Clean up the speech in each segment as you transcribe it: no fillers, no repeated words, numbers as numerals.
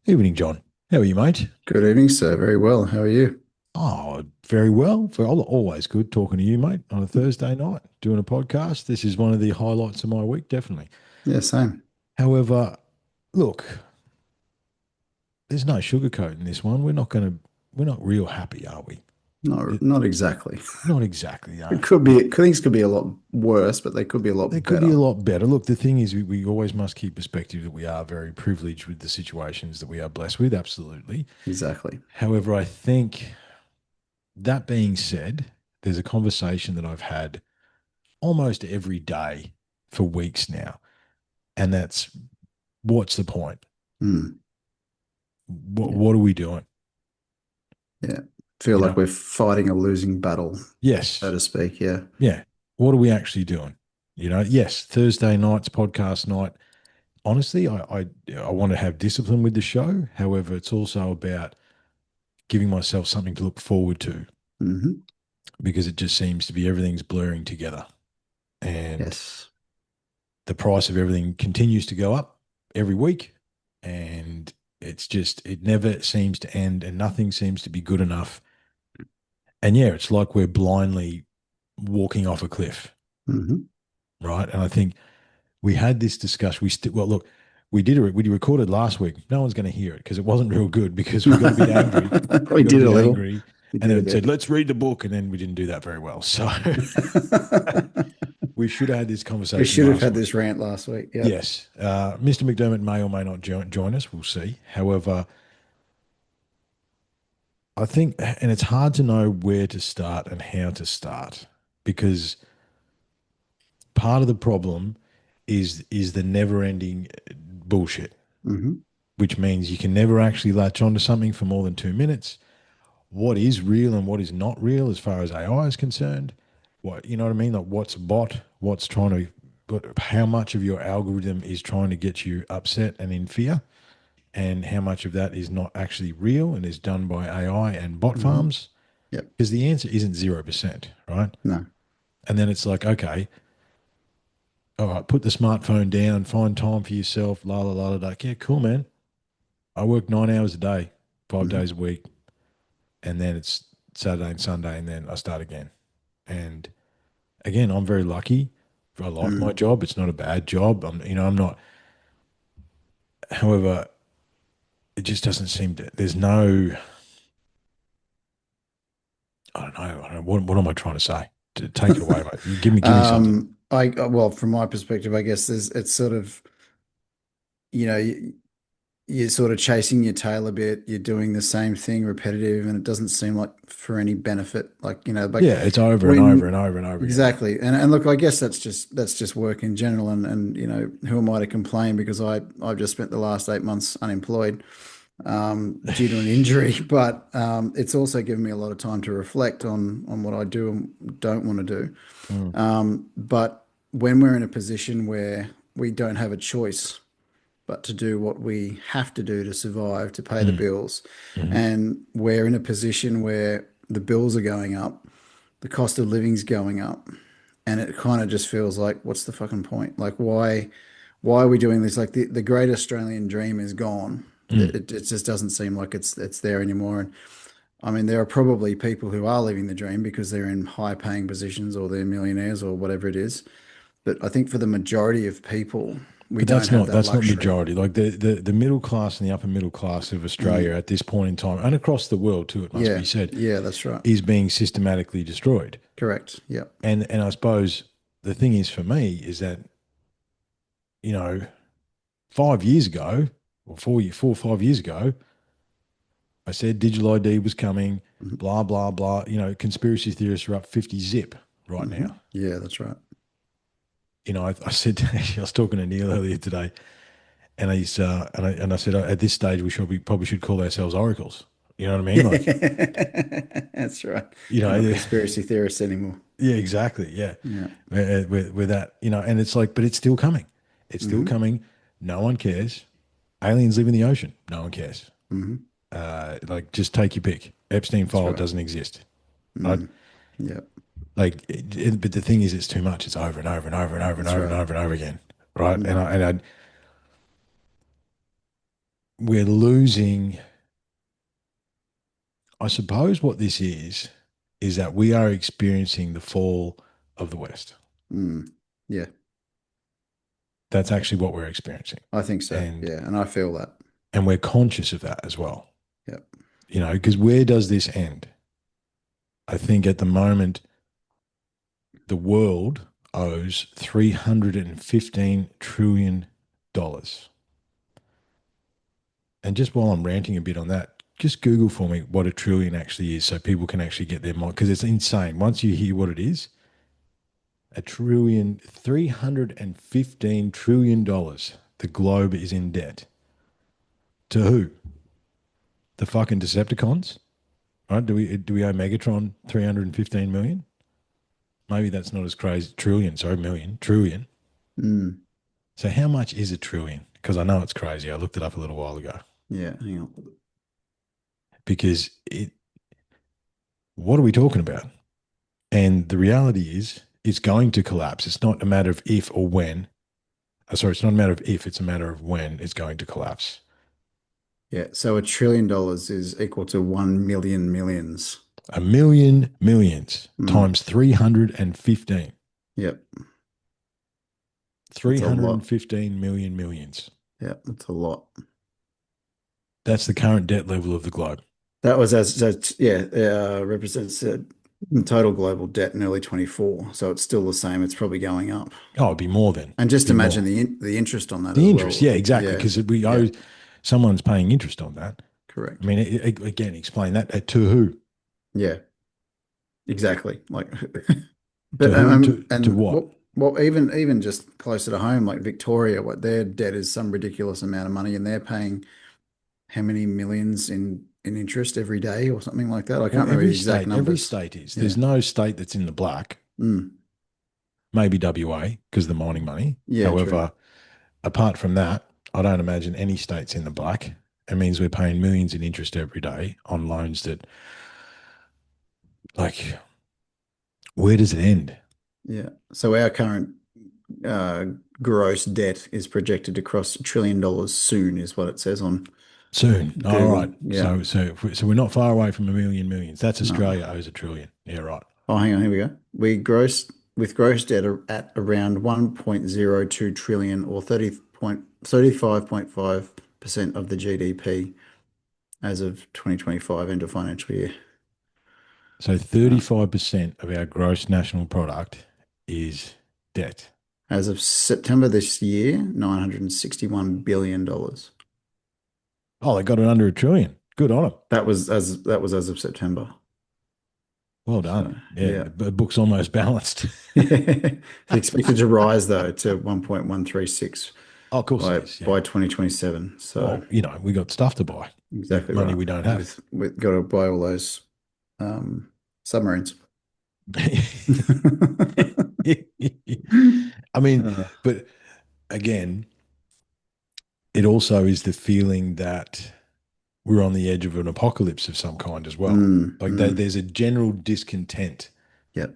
Evening, John. How are you, mate? Good evening, sir. Very well. How are you? Oh, very well. Always good talking to you, mate, on a Thursday night, doing a podcast. This is one of the highlights of my week, definitely. Yeah, same. However, look, there's no sugarcoating this one. We're not real happy, are we? Not It- not exactly. Not exactly, no. It could be things could be a lot worse, but they could be a They lot could be a better. lot better. Look, the thing is, we always must keep perspective that we are very privileged with the situations that we are blessed with, absolutely. Exactly. However, I think that being said, there's a conversation that I've had almost every day for weeks now. And that's what's the point? Hmm. Yeah. What are we doing? Yeah. Feel You like know, we're fighting a losing battle, so yes. to speak. Yeah. Yeah. What are we actually doing? Yes, Thursday night's podcast night. Honestly, I want to have discipline with the show. However, it's also about giving myself something to look forward to Hmm. because it just seems to be everything's blurring together. And Yes. the price of everything continues to go up every week. And it never seems to end and nothing seems to be good enough. And yeah, it's like we're blindly walking off a cliff, Hmm. right? And I think we had this discussion. Well, look, we recorded last week. No one's going to hear it because it wasn't real good because we got a bit angry. We We got a did bit a little. angry We and did a then said, bit. let's read the book. And then we didn't do that very well. So we should have had this We conversation should have last had week. this rant last week. Yep. Yes. Mr. McDermott may or may not join us. We'll see. However, I think, and it's hard to know where to start and how to start because part of the problem is the never-ending bullshit, Hmm. which means you can never actually latch onto something for more than 2 minutes. What is real and what is not real as far as AI is concerned? What you know what I mean? Like what's a bot? What's trying to? How much of your algorithm is trying to get you upset and in fear? And how much of that is not actually real and is done by AI and bot Hmm. farms? Yep. Because the answer isn't 0%, right? No. And then it's like, okay, all right, put the smartphone down, find time for yourself, la la la la. La. Yeah, cool, man. I work 9 hours a day, five Hmm. days a week, and then it's Saturday and Sunday, and then I start again. And again, I'm very lucky. I like my Mm. job. It's not a bad job. I'm not. However, it just doesn't seem to. There's no. I don't know. I don't know. What am I trying to say? Take it away, mate. Give me something. Well, from my perspective, I guess it's sort of, you know, you're sort of chasing your tail a bit. You're doing the same thing repetitive, and it doesn't seem like for any benefit. Like Yeah, it's over and over and when over and over again. exactly. And look, I guess that's just work in general. And who am I to complain because I've just spent the last 8 months unemployed due to an injury. But it's also given me a lot of time to reflect on what I do and don't want to do. Mm, But when we're in a position where we don't have a choice but to do what we have to do to survive, to pay the mm, bills. mhm. And we're in a position where the bills are going up, the cost of living's going up, and it kind of just feels like, what's the fucking point? Like, why are we doing this? Like the great Australian dream is gone. Mm. It just doesn't seem like it's there anymore. And I mean, there are probably people who are living the dream because they're in high paying positions or they're millionaires or whatever it is. But I think for the majority of people, we But don't have that that's not luxury. majority. Like the middle class and the upper middle class of Australia Mm. at this point in time, and across the world too, it must Yeah, be said, yeah, that's right. is being systematically destroyed. Correct. Yep. And I suppose the thing is for me is that you know 5 years ago or 4 or 5 years ago, I said digital ID was coming. Hmm. Blah blah blah. Conspiracy theorists are up 50 zip right Hmm. now. Yeah, that's right. I said I was talking to Neil earlier today, and I said at this stage we probably should call ourselves oracles. You know what I mean? Like That's right. you We're not know, conspiracy theorists anymore. yeah, exactly, yeah. Yeah. With that, and it's like, but it's still coming. It's still Hmm. coming. No one cares. Aliens live in the ocean. No one cares. Hmm. Like just take your pick. Epstein That's file right. doesn't exist. Right? Mm. Yep. Like, but the thing is, it's too much. It's over and over and over and over and That's over and right. over and over again. Right? And Mm. I we're losing. I suppose what this is that we are experiencing the fall of the West. Mm. Yeah, That's actually what we're experiencing, I think so. and Yeah, and I feel that. we're conscious of that as well. Yeah. Because where does this end? I think at the moment the world owes $315 trillion. And just while I'm ranting a bit on that, just Google for me what a trillion actually is so people can actually get their mind, because it's insane. Once you hear what it is, a trillion, $315 trillion. The globe is in debt. To who? The fucking Decepticons? Right? Do we owe Megatron 315 million? Maybe that's not as crazy. Trillion, sorry, million, trillion. Mm. So how much is a trillion? Because I know it's crazy. I looked it up a little while ago. Yeah, hang on. Because what are we talking about? And the reality is, it's going to collapse. It's not a matter of if or when. Sorry, it's not a matter of if, it's a matter of when it's going to collapse. Yeah, so $1 trillion is equal to 1 million millions. A million millions Mm. times 315. Yep, that's a lot. 315 million millions. Yeah, that's a lot. That's the current debt level of the globe. That was yeah, represents total global debt in early 24. So it's still the same. It's probably going up. Oh, it'd be more then. And just Be imagine more. the interest on that The as interest, well. yeah, exactly. Yeah, Because we yeah, owe, someone's paying interest on that. I correct. mean, again, explain that to who? Yeah, exactly. Like, To but who? To and what? what even just closer to home, like Victoria, what their debt is some ridiculous amount of money, and they're paying how many millions in interest every day or something like that. I Well, can't remember the exact every numbers. state is. Yeah. There's no state that's in the black. Mm. Maybe WA because of the mining money. Yeah, true. However, apart from that, I don't imagine any states in the black. It means we're paying millions in interest every day on loans that, like, where does it end? Yeah. So our current uh, gross debt is projected to cross $1 trillion soon, is what it says on Soon. All right. Google. Yeah. So we're not far away from a million millions. That's No. Australia owes a trillion. Yeah, right. Oh, hang on. Here we go. We gross with gross debt at around 1.02 trillion or 35.5% of the GDP as of 2025 end of financial year. So Uh, 35% of our gross national product is debt. as of September this year, $961 billion dollars. Oh, they got it under a trillion. Good on them. That was as of September. Well So done. Yeah, yeah. the book's almost balanced. It's expected to rise though to 1.136 Oh, of course it by is. Yeah. by 2027. So Well, we got stuff to buy with exactly money right. we don't have. With got to buy all those um, submarines. I mean, Uh, but again, it also is the feeling that we're on the edge of an apocalypse of some kind as well. Like mm. there's a general discontent, Yep,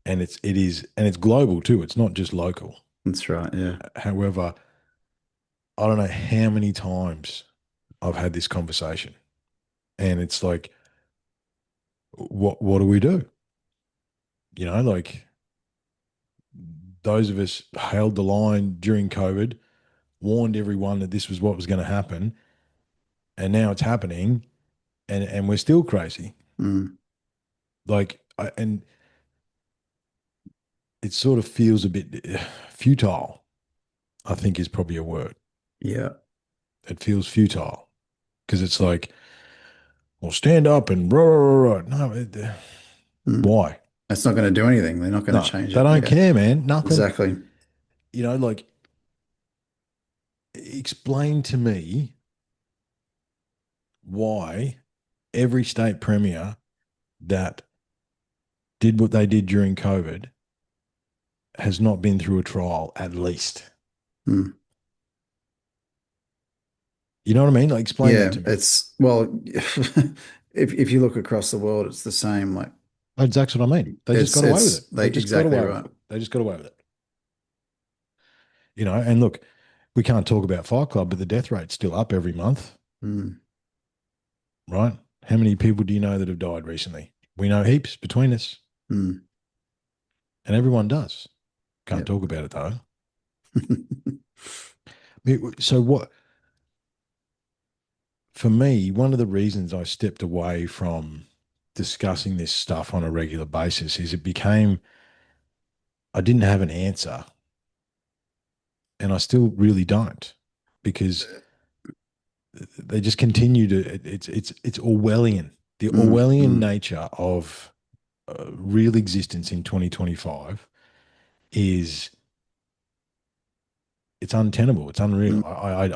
and it's global too. It's not just local. that's right. Yeah. However, I don't know how many times I've had this conversation, and it's like, what do we do? Like those of us held the line during COVID, warned everyone that this was what was going to happen, and now it's happening, and we're still crazy. Mm. Like, and it sort of feels a bit futile. I think is probably a word. Yeah. It feels futile because it's like, well, stand up and rah, rah, rah, rah. No, Mm. why? That's not going to do anything. They're not going to No, change they it. don't Yeah. care, man. Nothing. Exactly. Like, explain to me why every state premier that did what they did during COVID has not been through a trial at least. Mm. You know what I mean? Like, explain that Yeah. to me. It's well, if you look across the world, it's the same. Like That's what I mean. They just got away with it. they They just got exactly away with right. it. They just got away with it. And look, We can't talk about Fight Club, but the death rate's still up every month, Mm, right? How many people do you know that have died recently? We know heaps between us, mm, and everyone does. Can't yep. talk about it though. So what? For me, one of the reasons I stepped away from discussing this stuff on a regular basis is it became I didn't have an answer, and I still really don't, because they just continue to. It's Orwellian. The Mm, Orwellian mm, nature of real existence in 2025 is it's untenable. It's unreal. mm, I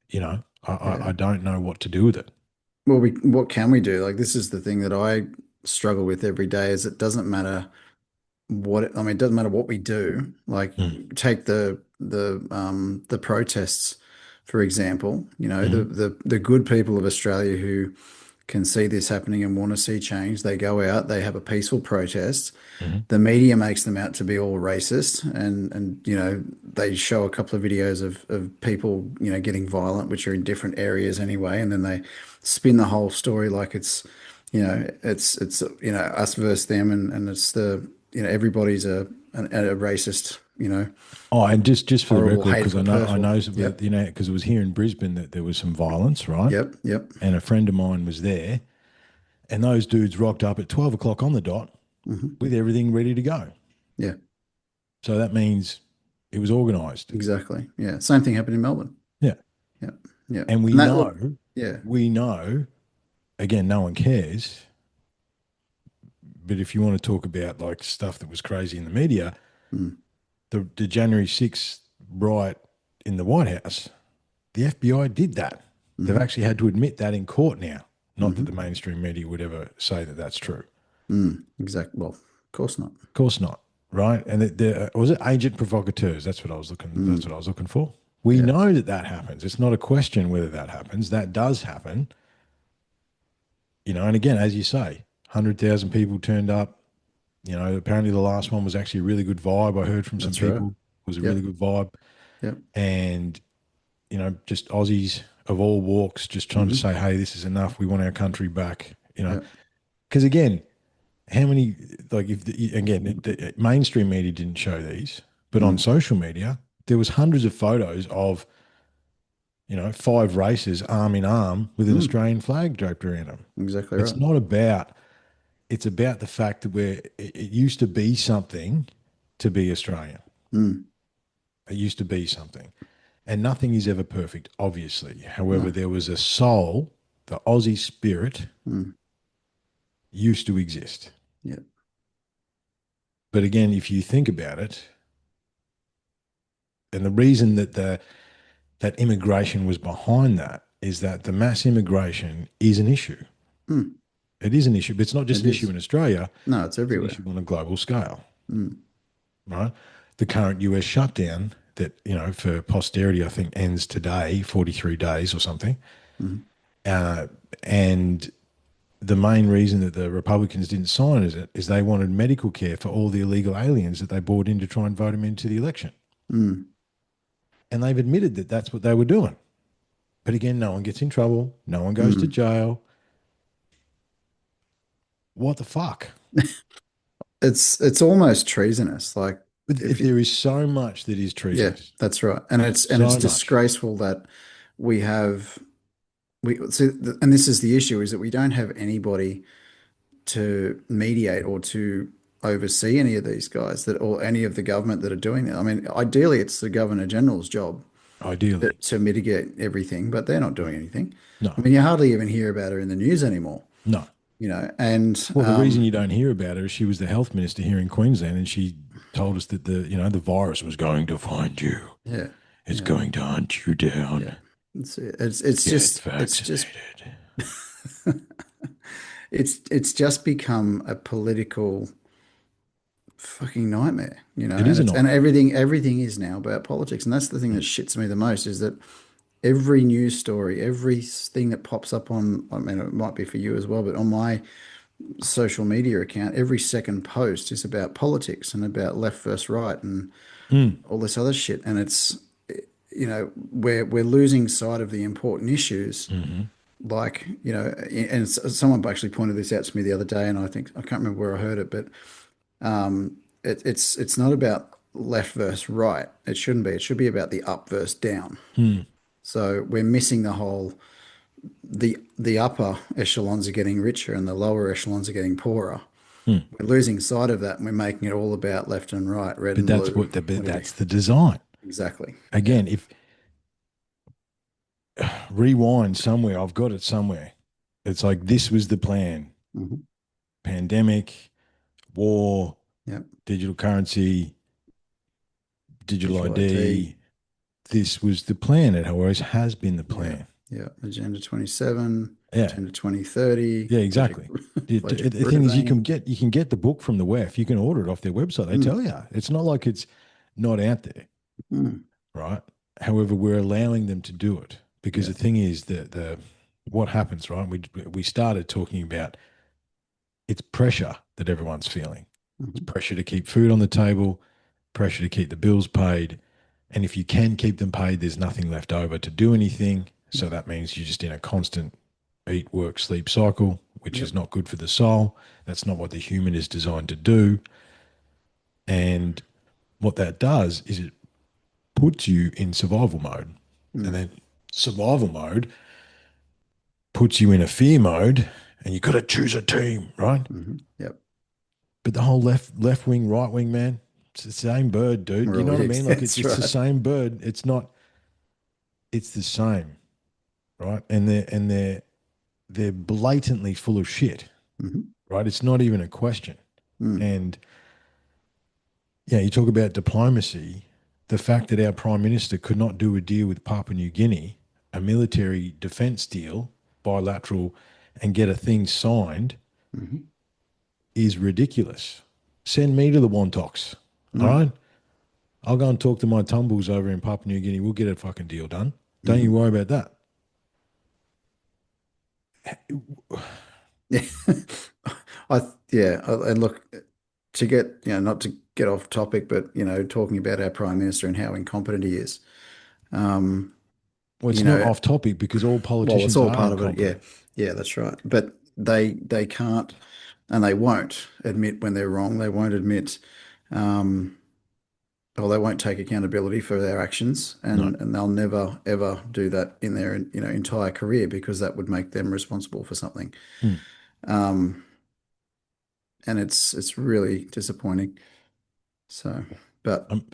yeah. don't know what to do with it. Well, what can we do? Like, this is the thing that I struggle with every day is it doesn't matter I mean, it doesn't matter what we do. Like, Mm, take the protests, for example. You know, mm, the good people of Australia who can see this happening and want to see change, they go out, they have a peaceful protest. mm. The media makes them out to be all racist, and you know, they show a couple of videos of people, you know, getting violent, which are in different areas anyway, and then they spin the whole story like it's, you know, it's you know, us versus them, and it's the, you know, everybody's a racist, you know, Oh, and just for the horrible, record, because hateful I person. know that Yep. because it was here in Brisbane that there was some violence, right? Yep. Yep. And a friend of mine was there, and those dudes rocked up at 12 o'clock on the dot Hmm. with everything ready to go. Yeah. So that means it was organised. Exactly. Yeah. Same thing happened in Melbourne. Yeah, Yeah. Yeah. and And that look. Yeah. we know. Again, no one cares. But if you want to talk about like stuff that was crazy in the media, Mm, the January 6th riot in the White House, the FBI did that. They've hmm. actually had to admit that in court now. Not that the Hmm. mainstream media would ever say that that's true. Mm, exactly. Well, of course not. Of course not, right? And was it agent provocateurs? That's what I was looking. That's Mm, what I was looking for. We yeah. know that that happens. It's not a question whether that happens. That does happen, And again, as you say, 100,000 people turned up. Apparently the last one was actually a really good vibe. I heard from some That's right. people it was a really Yep. good vibe, Yep. and just Aussies of all walks just trying to Hmm. say, hey, this is enough. We want our country back. Yep. Because again, how many like if again the mainstream media didn't show these, but on Mm, social media there was hundreds of photos of five races arm in arm with an mm, Australian flag draped around them. exactly It's right. not about. It's about the fact that it used to be something to be Australian. Mm, It used to be something. And nothing is ever perfect, obviously. However, no. there was a soul, the Aussie spirit Mm, used to exist. yep. But again, if you think about it, and the reason that that immigration was behind that is that the mass immigration is an issue. Mm, It is an issue, but it's not just it an issue is. in Australia, No, it's it's an everywhere. issue on a global scale, Mm, right? The current US shutdown that, for posterity, I think ends today, 43 days or something. mm, Uh, and the main reason that the Republicans didn't sign it is they wanted medical care for all the illegal aliens that they brought in to try and vote them into the election. mm, And they've admitted that that's what they were doing. But again, no one gets in trouble. No one goes to mm. jail. What the fuck? It's almost treasonous. Like, if you, There is so much that is yeah, treasonous. that's right. And it's So much. disgraceful that we have we see, and this is the issue, is that we don't have anybody to mediate or to oversee any of these guys that, or any of the government that are doing it. I mean, ideally, it's the Governor General's job Ideally. to mitigate everything, but they're not doing anything. No, I mean, you hardly even hear about her in the news anymore, no. and Well, the reason you don't hear about her is she was the health minister here in Queensland, and she told us that the virus was going to find you. yeah, It's yeah, going to hunt you yeah. down. Get It's just vaccinated. it's just become a political fucking nightmare, It and is a it's and nightmare. everything is now about politics, and that's the thing that Mm. shits me the most is that every news story, everything that pops up on, I mean, it might be for you as well, but on my social media account, every second post is about politics and about left versus right and Mm. all this other shit, and we're losing sight of the important issues. Hmm. Like, and someone actually pointed this out to me the other day, and I think I can't remember where I heard it, but it's not about left versus right. It shouldn't be. It should be about the up versus down. Hmm. So we're missing the whole the upper echelons are getting richer and the lower echelons are getting poorer. Hmm. We're losing sight of that and we're making it all about left and right, red But and blue, but whatever. that's the design. Exactly. Yeah. Again, if rewind somewhere, I've got it somewhere. It's like this was the plan: Hmm. pandemic, war, Yep. digital currency, digital Digital IT. ID. This was the plan. It always has been the Yeah. plan. Yeah. Agenda 27, Yeah, Agenda 2030, yeah, Project exactly. Project The thing is, Bluebeam. you can get the book from the WEF. You can order it off their website. They Mm, tell you it's not like it's not out there, mm, right? However, we're allowing them to do it because yeah. the thing is that the what happens, right? We started talking about it's pressure that everyone's feeling. It's Hmm. pressure to keep food on the table, pressure to keep the bills paid. And if you can keep them paid, there's nothing left over to do anything. So that means you're just in a constant eat, work, sleep cycle, which is Yep. not good for the soul. That's not what the human is designed to do. And what that does is it puts you in survival mode. And Mm, then survival mode puts you in a fear mode, and you've got to choose a team, right? yep. But the whole left wing, right wing, man, it's the same bird, dude. We're You know all, what I yeah, mean? Like that's it's the right. same bird. It's not. It's the same, right? And they're blatantly full of shit, Hmm. right? It's not even a question. Mm, And yeah, you talk about diplomacy. The fact that our prime minister could not do a deal with Papua New Guinea, a military defense deal, bilateral, and get a thing signed hmm. is ridiculous. Send me to the Wontoks. All Mm, right. I'll go and talk to my tumbles over in Papua New Guinea. We'll get a fucking deal done. Don't you hmm. worry about that. Yeah. And look, to get, not to get off topic, but, talking about our Prime Minister and how incompetent he is. Um, Well, you it's not know, off topic because all well, it's politicians all are part of it. Yeah. incompetent. Yeah, that's right. But they can't and they won't admit when they're wrong. They won't admit, um, or they won't take accountability for their actions, No. and they'll never ever do that in their entire career because that would make them responsible for something. Hmm. Um, and it's really disappointing. So, but Um,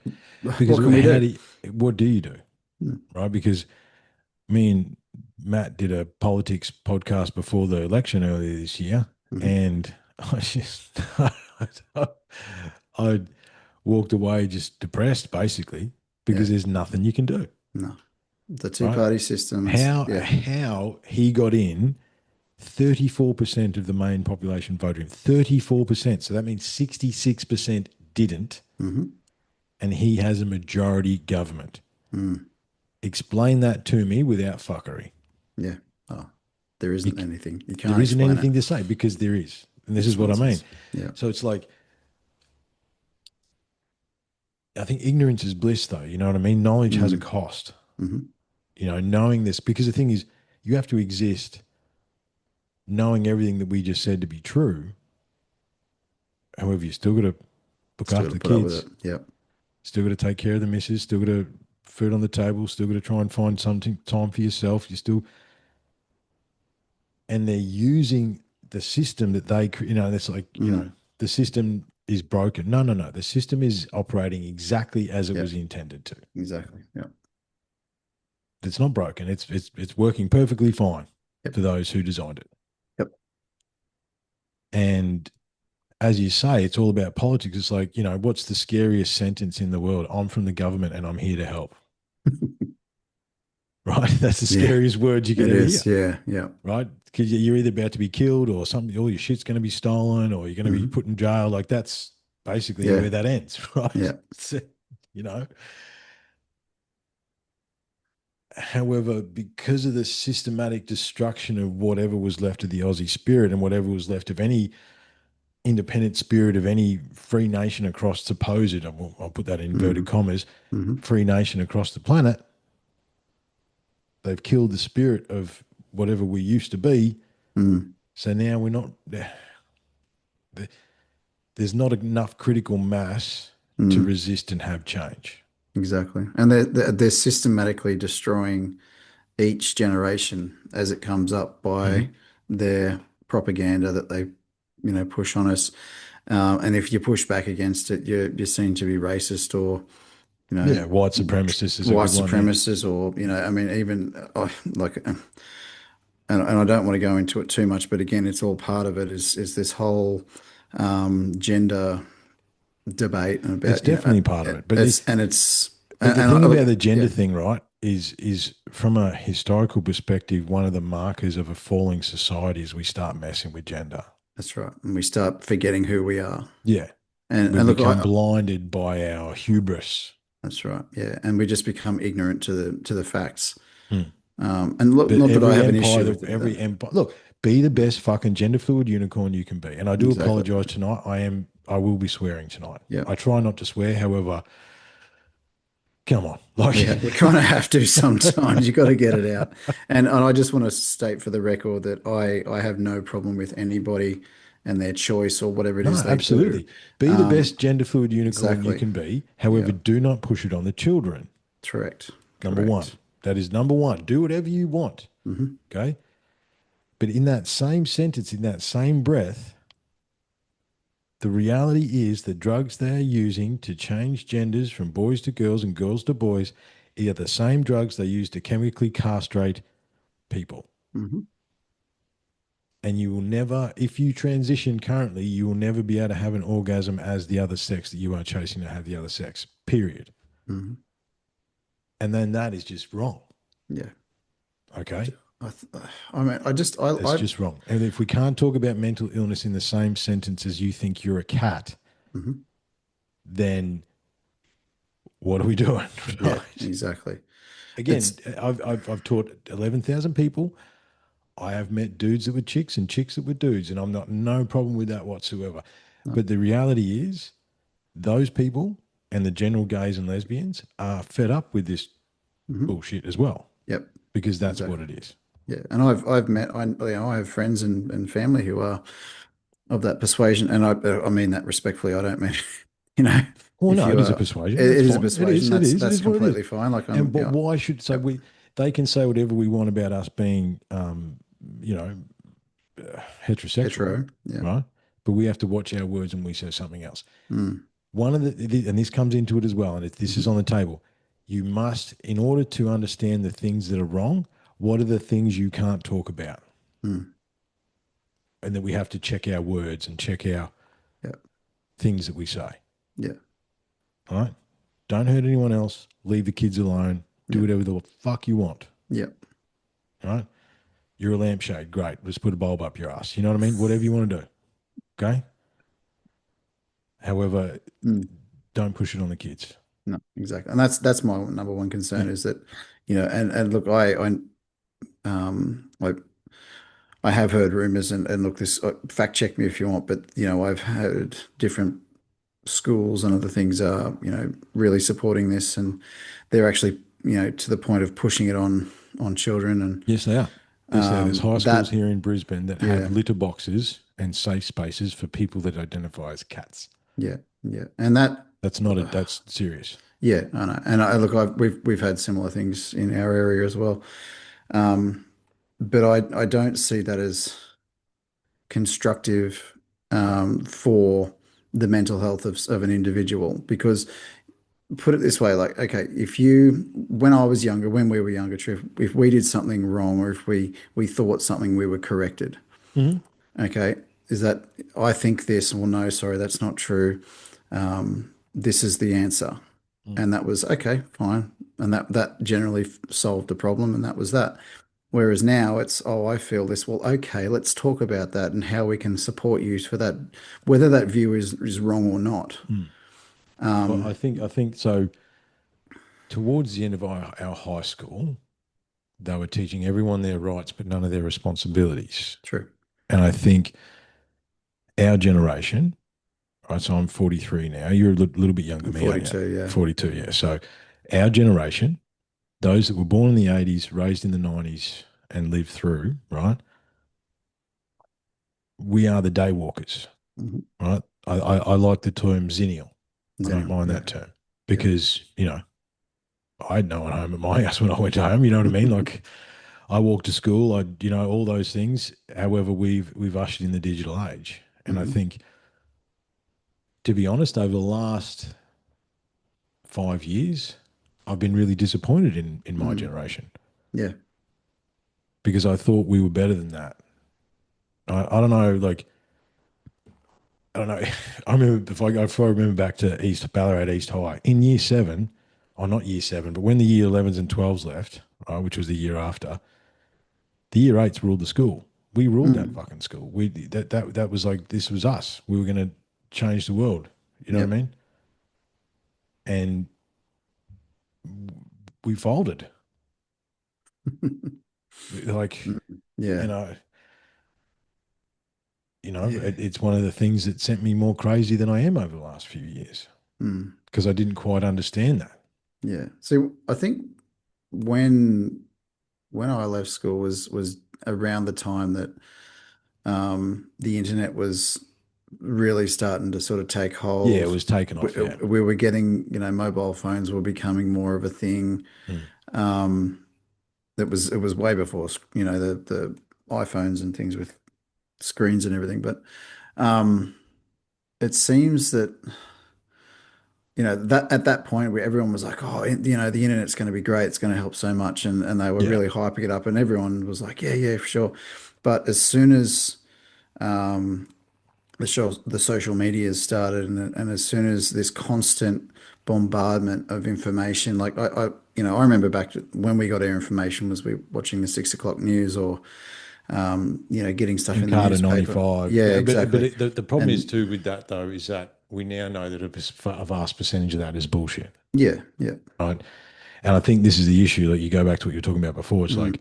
because what can we do? what do you do? Mm, Right? Because me and Matt did a politics podcast before the election earlier this year. mhm. And I just, I walked away just depressed basically Yeah, because there's nothing you can do. no, the two Right? party system. It's yeah. How he got in 34% of the main population voted him. 34%. So that means 66% didn't, Hmm. and he has a majority government. Mm, Explain that to me without fuckery. yeah. Oh, there You, isn't anything. You there can't isn't explain it. anything to say because there is. And this is It's what I mean. nonsense. Yeah. So it's like, I think ignorance is bliss, though. You know what I mean? Knowledge has a Mm, cost. hmm. Knowing this, because the thing is, you have to exist knowing everything that we just said to be true. However, you still got to look Still after to the put up with kids, it. Yep. still got to take care of the missus, still got to food on the table, still got to try and find something time for yourself. You still, and they're using the system that that's like, Mm, the system is broken. No, no, no. The system is operating exactly as it was yep. intended to. Exactly. Yep. It's not broken. It's working perfectly fine Yep. for those who designed it. Yep. And as you say, it's all about politics. It's like, what's the scariest sentence in the world? I'm from the government and I'm here to help. Right? That's the Yeah. scariest word you could It ever hear. is. Yeah. Yeah. Right? Because you're either about to be killed or something, all your shit's going to be stolen or you're going to be Hmm. put in jail. Like that's basically Yeah. where that ends, right? Yeah. So, you know. However, because of the systematic destruction of whatever was left of the Aussie spirit and whatever was left of any independent spirit of any free nation across supposed, I'll put that in inverted Hmm. commas, Hmm. free nation across the planet, they've killed the spirit of whatever we used to be. Mm, So now we're not. There's not enough critical mass to mm, resist and have change. exactly. And they're systematically destroying each generation as it comes up by Hmm. their propaganda that they, push on us. And if you push back against it, you're seen to be racist or, you know, Yeah, white supremacist is a white good one. Yeah. supremacists or, I mean, even like, and I don't want to go into it too much, but again, it's all part of it is this whole gender debate and It's about, definitely part of it. But it's, and it's, the and thing I look, about the yeah, gender thing, right, is from a historical perspective, one of the markers of a falling society is we start messing with gender. that's right. And we start forgetting who we are. Yeah. We And look, become blinded by our hubris. that's right. Yeah. And we just become ignorant to the facts. Hmm. And look, But not that I every have an empire, issue with that. every empire, look, be the best fucking gender fluid unicorn you can be. And I do Exactly. apologize tonight. I will be swearing tonight. Yeah. I try not to swear. However, come on. Like, You kind of have to sometimes. You got to get it out. And I just want to state for the record that I have no problem with anybody and their choice or whatever it no, is they do. absolutely. Be the best gender fluid unicorn you Exactly. can be. Yeah. However, do not push it on the children. Correct. Number one. Correct. That is number one. Do whatever you want. Hmm. Okay. But in that same sentence, in that same breath, the reality is the drugs they're using to change genders from boys to girls and girls to boys are the same drugs they use to chemically castrate people. Hmm. And you will never, if you transition currently, you will never be able to have an orgasm as the other sex that you are chasing to have the other sex, period. Hmm. And then that is just wrong. Yeah. Okay. I, th- I mean, That's just wrong. And if we can't talk about mental illness in the same sentence as you think you're a cat, mhm. then what are we doing? Yeah, Right. exactly. Again, It's, I've taught 11,000 people. I have met dudes that were chicks and chicks that were dudes, and I'm not no problem with that whatsoever. no. But the reality is, those people and the general gays and lesbians are fed up with this Mhm. bullshit as well, Yep, because that's what exactly. it is. Yeah, and I've met I have friends and family who are of that persuasion, and I mean that respectfully. I don't mean you know Well, if no, you it is a are persuasion. it That's is a fine. It persuasion. is. It is. It That's is what it is. completely fine. Like And but yeah, why should so yep, we? They can say whatever we want about us being, you know, heterosexual, hetero. Yeah. right? But we have to watch our words when we say something else. Mm, One of and this comes into it as well, and this is hmm. on the table. You must, in order to understand the things that are wrong, what are the things you can't talk about, Mm, and that we have to check our words and check our yeah. things that we say. Yeah. All right, don't hurt anyone else. Leave the kids alone. Do Yeah. whatever the fuck you want. Yeah. All right, you're a lampshade. Great, let's put a bulb up your ass. You know what I mean? Whatever you want to do. Okay. However, Mm, don't push it on the kids. no, exactly. And that's my number one concern Yeah. is that and look, I have heard rumors and look, this fact check me if you want, but I've heard different schools and other things are really supporting this, and they're actually to the point of pushing it on children, and Yes, they are. Yes, they are. There's high schools that here in Brisbane that have yeah, litter boxes and safe spaces for people that identify as cats. yeah, yeah, and that That's not a. That's serious. yeah, I know, and I look, we've had similar things in our area as well, um, but I don't see that as constructive for the mental health of an individual because put it this way, like, okay, when I was younger, when we were younger, if we did something wrong or if we thought something, we were corrected. Hmm. Okay, is that I think this? Well, no, sorry, that's not true. This is the answer, and that was okay, fine, and that generally solved the problem, and that was that. Whereas now it's, oh, I feel this. Well, okay, let's talk about that and how we can support you for that, whether that view is wrong or not. Mm. Well, Um, I think so. Towards the end of our high school, they were teaching everyone their rights, but none of their responsibilities. true. And I think our generation, right? So I'm 43 now. You're a little bit younger I'm than me, aren't you? 42, yeah. 42, yeah. So our generation those that were born in the 80s, raised in the 90s, and lived through, right? We are the day walkers, Mhm. right? I like the term zennial. I don't Zenial. mind Yeah. that term Yeah. because, I had no one home at my house when I went home. You know what I mean? Like I walked to school, all those things. However, we've ushered in the digital age. And I Hmm. think, to be honest, over the last 5 years, I've been really disappointed in my Mm. generation Yeah. because I thought we were better than that. I don't know, like I don't know. I remember if I remember back to East Ballarat East High in year seven, or not year seven, but when the year 11s and 12s left, which was the year after, the year eights ruled the school. We ruled that Mm. fucking school. That was like this was us. We were going to change the world. You know what I Yep. mean? And we folded. Like Mm. Yeah. and I, Yeah. it's one of the things that sent me more crazy than I am over the last few years Mm. because I didn't quite understand that. Yeah. See, I think when when I left school was around the time that the internet was really starting to sort of take Yeah, it hold. was taken We, off. Yeah. we were getting, mobile phones were becoming more of a thing. Mm. Um, it was way before, the iPhones and things with screens and everything. But um, it seems that, that at that point where everyone was like, oh, the internet's going to be great. It's going to help so much. And they were Yeah. really hyping it up and everyone was like, yeah, yeah, for sure. But as soon as um, the social media has started and as soon as this constant bombardment of information, like I remember back to when we got our information was we watching the 6 o'clock news or, getting stuff And in the Carter newspaper. 95. Yeah, But exactly. the problem is And too with that though is that we now know that a vast percentage of that is bullshit, yeah, yeah, right? And I think this is the issue that you go back to what you were talking about before. It's mm, like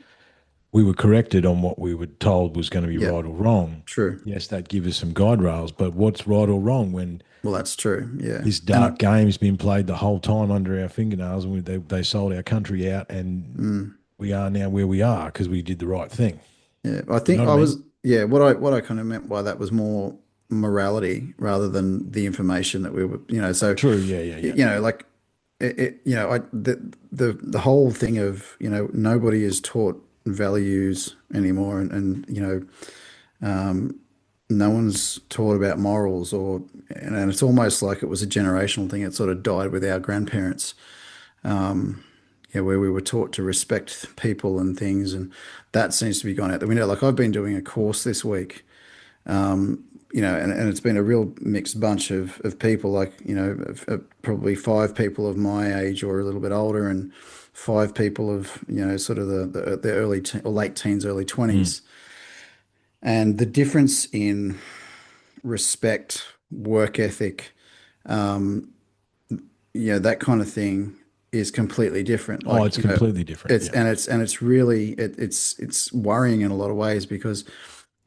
we were corrected on what we were told was going to be yeah, right or wrong. true. Yes, that gives us some guide rails, but what's right or wrong when Well, that's true. Yeah. this And dark game's been played the whole time under our fingernails and they sold our country out and mm, we are now where we are because we did the right thing. yeah, I You know think what I I mean? was, yeah, what I kind of meant by that was more morality rather than the information that we were, so True. Yeah, yeah, yeah. like the whole thing of, nobody is taught values anymore and no one's taught about morals and it's almost like it was a generational thing. It sort of died with our grandparents, where we were taught to respect people and things, and that seems to be gone out the window. Like I've been doing a course this week, and it's been a real mixed bunch of people, like, probably five people of my age or a little bit older, and five people of, sort of the early te or late teens, early Mm. 20s. And the difference in respect, work ethic, that kind of thing is completely different. Oh, Like, it's completely different. Yeah. it's really it's worrying in a lot of ways because,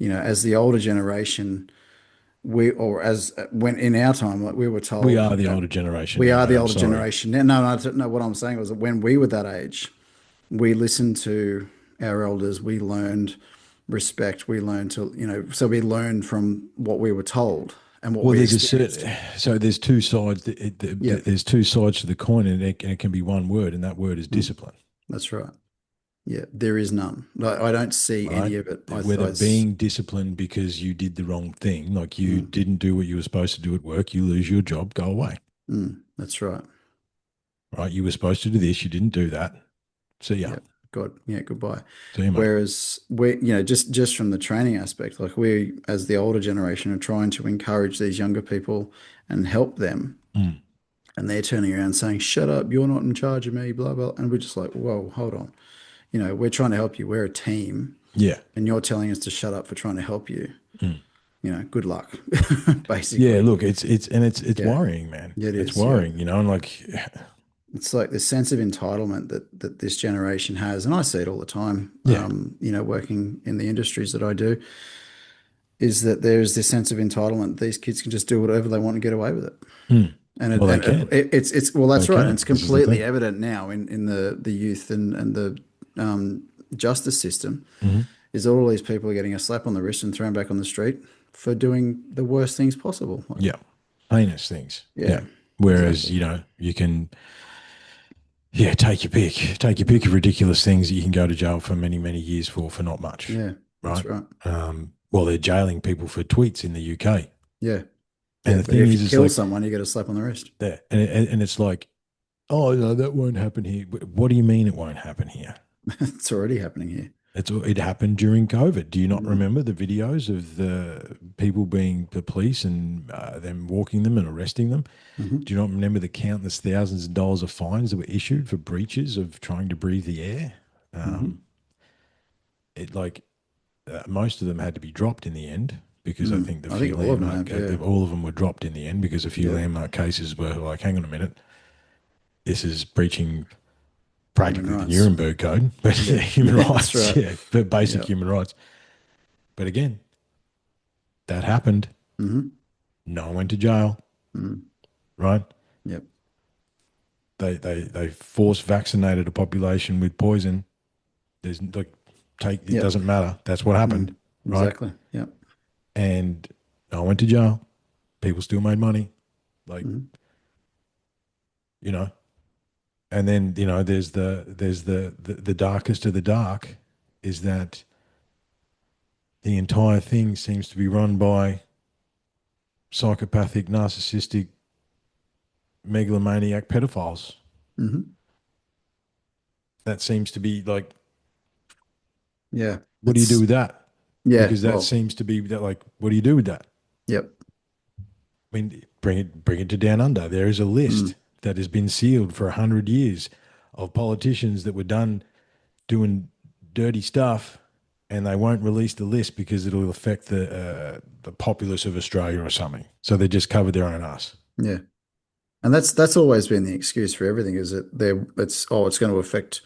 as the older generation, we or as when in our time, like we were We told, are the older generation we now, are mate. the I'm older sorry. generation. No. What I'm saying was that when we were that age, we listened to our elders. We learned respect. We learned to, so we learned from what we were told and what Well, we there's a certain, experienced. so there's two sides. Yeah, There's two sides to the coin, and it can be one word, and that word is mm, discipline, that's right. Yeah, there is none. I don't see right? any of it. Whether being disciplined because you did the wrong thing, like you Mm, didn't do what you were supposed to do at work, you lose your job, go away, that's right. right? You were supposed to do this, you didn't do that. See ya. Yeah, God, yeah, goodbye. See you, mate. Whereas we, just from the training aspect, like we, as the older generation, are trying to encourage these younger people and help them, Mm. and they're turning around saying, "Shut up, you're not in charge of me," blah blah, and we're just like, "Whoa, hold on." We're trying to help you. We're a team, Yeah. and you're telling us to shut up for trying to help you. Mm. Good luck, Yeah, basically. look, it's Yeah, worrying, man. it It's is. Yeah. worrying, and like, It's like the sense of entitlement that this generation has, and I see it all the time. yeah, Working in the industries that I do, is that there's this sense of entitlement. These kids can just do whatever they want and get away with it. mm. And Well, they can. it's well, They that's right, and can. it's This is the completely thing. evident now in the youth and the justice system Hmm. is all these people are getting a slap on the wrist and thrown back on the street for doing the worst things possible. Like, Yeah. Heinous things. yeah, Yeah. Whereas, exactly. you know, you can, yeah, take your pick. Take your pick of ridiculous things that you can go to jail for many, many years for not much. Yeah, that's Right. right. Well, they're jailing people for tweets in the UK. Yeah, And yeah. the But thing if you is, it's kill like, someone, you get a slap on the wrist. that, and it's like, oh, no, that won't happen here. What do you mean it won't happen here? It's already happening here. It happened during COVID. Do you not Mm, remember the videos of the people being the police and them walking them and arresting them? hmm Do you not remember the countless thousands of dollars of fines that were issued for breaches of trying to breathe the air? hmm Um, it like most of them had to be dropped in the end because I Mm. think the I think few all of them landmark, have. Yeah. all of them were dropped in the end because a few Yep. landmark cases were like, hang on a minute, this is breaching Human practically the rights. Nuremberg Code, but yeah, Yeah. human That's rights, right. yeah, but basic Yep. human rights. But again, that happened. hmm No one went to jail, mm right? Yep. They force vaccinated a population with poison. There's like take it Yep. doesn't matter. That's what happened, Mm. right? Exactly. Yep. And no one went to jail. People still made money, like hmm you know. And then you know, the darkest of the dark is that the entire thing seems to be run by psychopathic, narcissistic, megalomaniac pedophiles. hmm That seems to be like, Yeah. what do you do It's with that? yeah. Because that Well. seems to be that like, what do you do with that? Yep. I mean, bring it to down under. There is a Mm. list that has been sealed for 100 years of politicians that were done doing dirty stuff, and they won't release the list because it'll affect the populace of Australia or something. So they just cover their own ass. Yeah. And that's always been the excuse for everything is that it's going to affect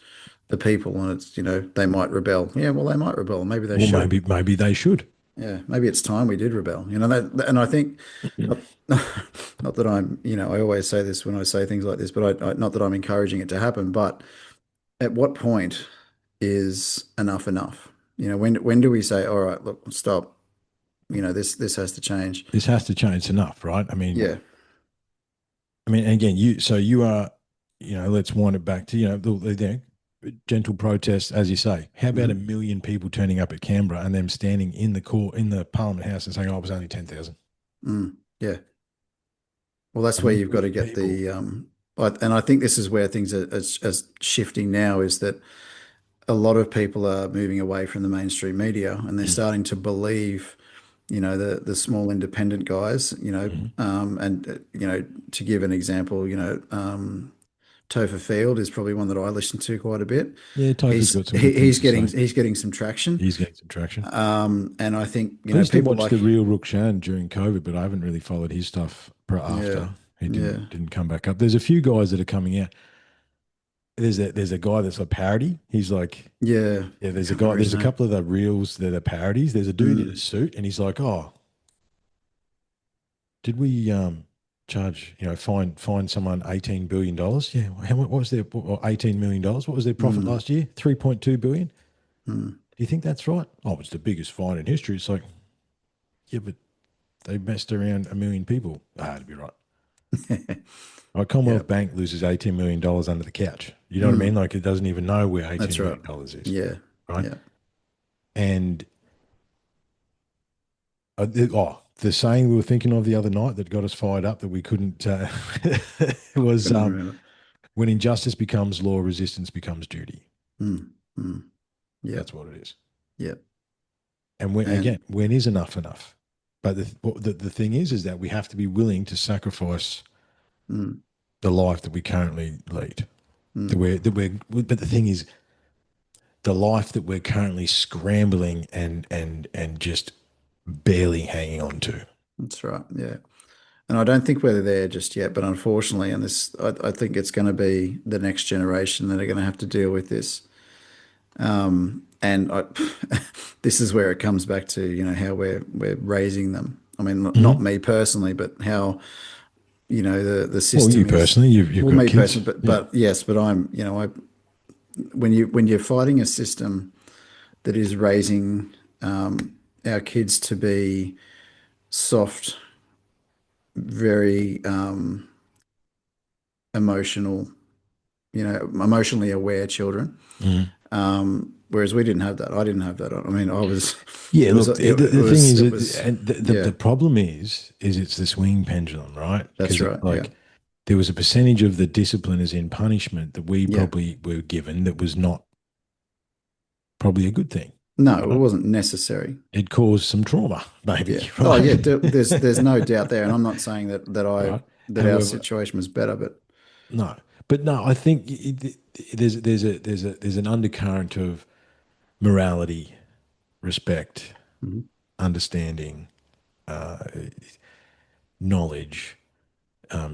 the people and it's they might rebel. Yeah, well they might rebel. Maybe they Well, should. maybe they should. Yeah, maybe it's time we did rebel. And I think not, not that I'm, I always say this when I say things like this, but not that I'm encouraging it to happen, but at what point is enough enough? When do we say, all right, look, stop. This has to change. This has to change enough, right? Yeah. I mean, again, you are, you know, let's wind it back to gentle protests, as you say. How about a hmm million people turning up at Canberra and them standing in the court in the Parliament House and saying, "Oh, it was only 10,000." Yeah. Well, that's A where you've got to million get people. and I think this is where things are shifting now is that a lot of people are moving away from the mainstream media and they're Mm. starting to believe, the small independent guys, Mhm. and, to give an example, Topher Field is probably one that I listen to quite a bit. Yeah, Topher's He's got some he, good things he's to getting say. he's getting some traction. He's getting some traction. And I think, I used to people watch the like, real Rukshan during COVID, but I haven't really followed his stuff yeah, after he yeah, didn't come back up. There's a few guys that are coming out. There's a guy that's a parody. He's like, yeah. yeah, I there's a can't guy. remember his There's a name. couple of the reels that are parodies. There's a dude in a Mm, suit, and he's like, "Oh, did we charge fine someone $18 billion? Yeah, what was their or $18 million? What was their profit mm, last year? 3.2 billion. mm. Do you think that's right? Oh, it's the biggest fine in history. It's like, yeah, but they messed around a million people. Ah, to be right. Right, Yeah. Commonwealth Bank loses $18 million under the couch. You know what I mean? Mm, Like it doesn't even know where that's eighteen right. million dollars is, Yeah. right? Yeah. And the saying we were thinking of the other night that got us fired up that we couldn't was Couldn't remember. when injustice becomes law, resistance becomes duty. Mm, mm. Yep. That's what it is. Yep. And when And again, when is enough enough? But the thing is that we have to be willing to sacrifice mm, the life that we currently lead. mm, But the thing is, the life that we're currently scrambling and just barely hanging on to. that's right. Yeah. And I don't think we're there just yet, but unfortunately, and I think it's going to be the next generation that are going to have to deal with this. And this is where it comes back to, how we're raising them. I mean, not Mhm. me personally, but how the Well, you system is, personally, you've well, got me kids. personally, but Yeah. yes, but I'm, I when you're fighting a system that is raising our kids to be soft, very emotional, emotionally aware children. Mm. Whereas we didn't have that. I didn't have that. I mean, I was, Yeah, it was, look, it, it the thing was, is, it was, and the yeah, problem is it's the swing pendulum, right? that's Because right. Yeah. like there was a percentage of the discipline as in punishment that we Yeah. probably were given that was not probably a good thing, No, it right? wasn't necessary. It caused some trauma, maybe, Yeah. Oh, right? yeah. There's no doubt there, and I'm not saying Right. that our However, situation was better, but no, but no, I think there's an undercurrent of morality, respect, Mhm. understanding, uh, knowledge,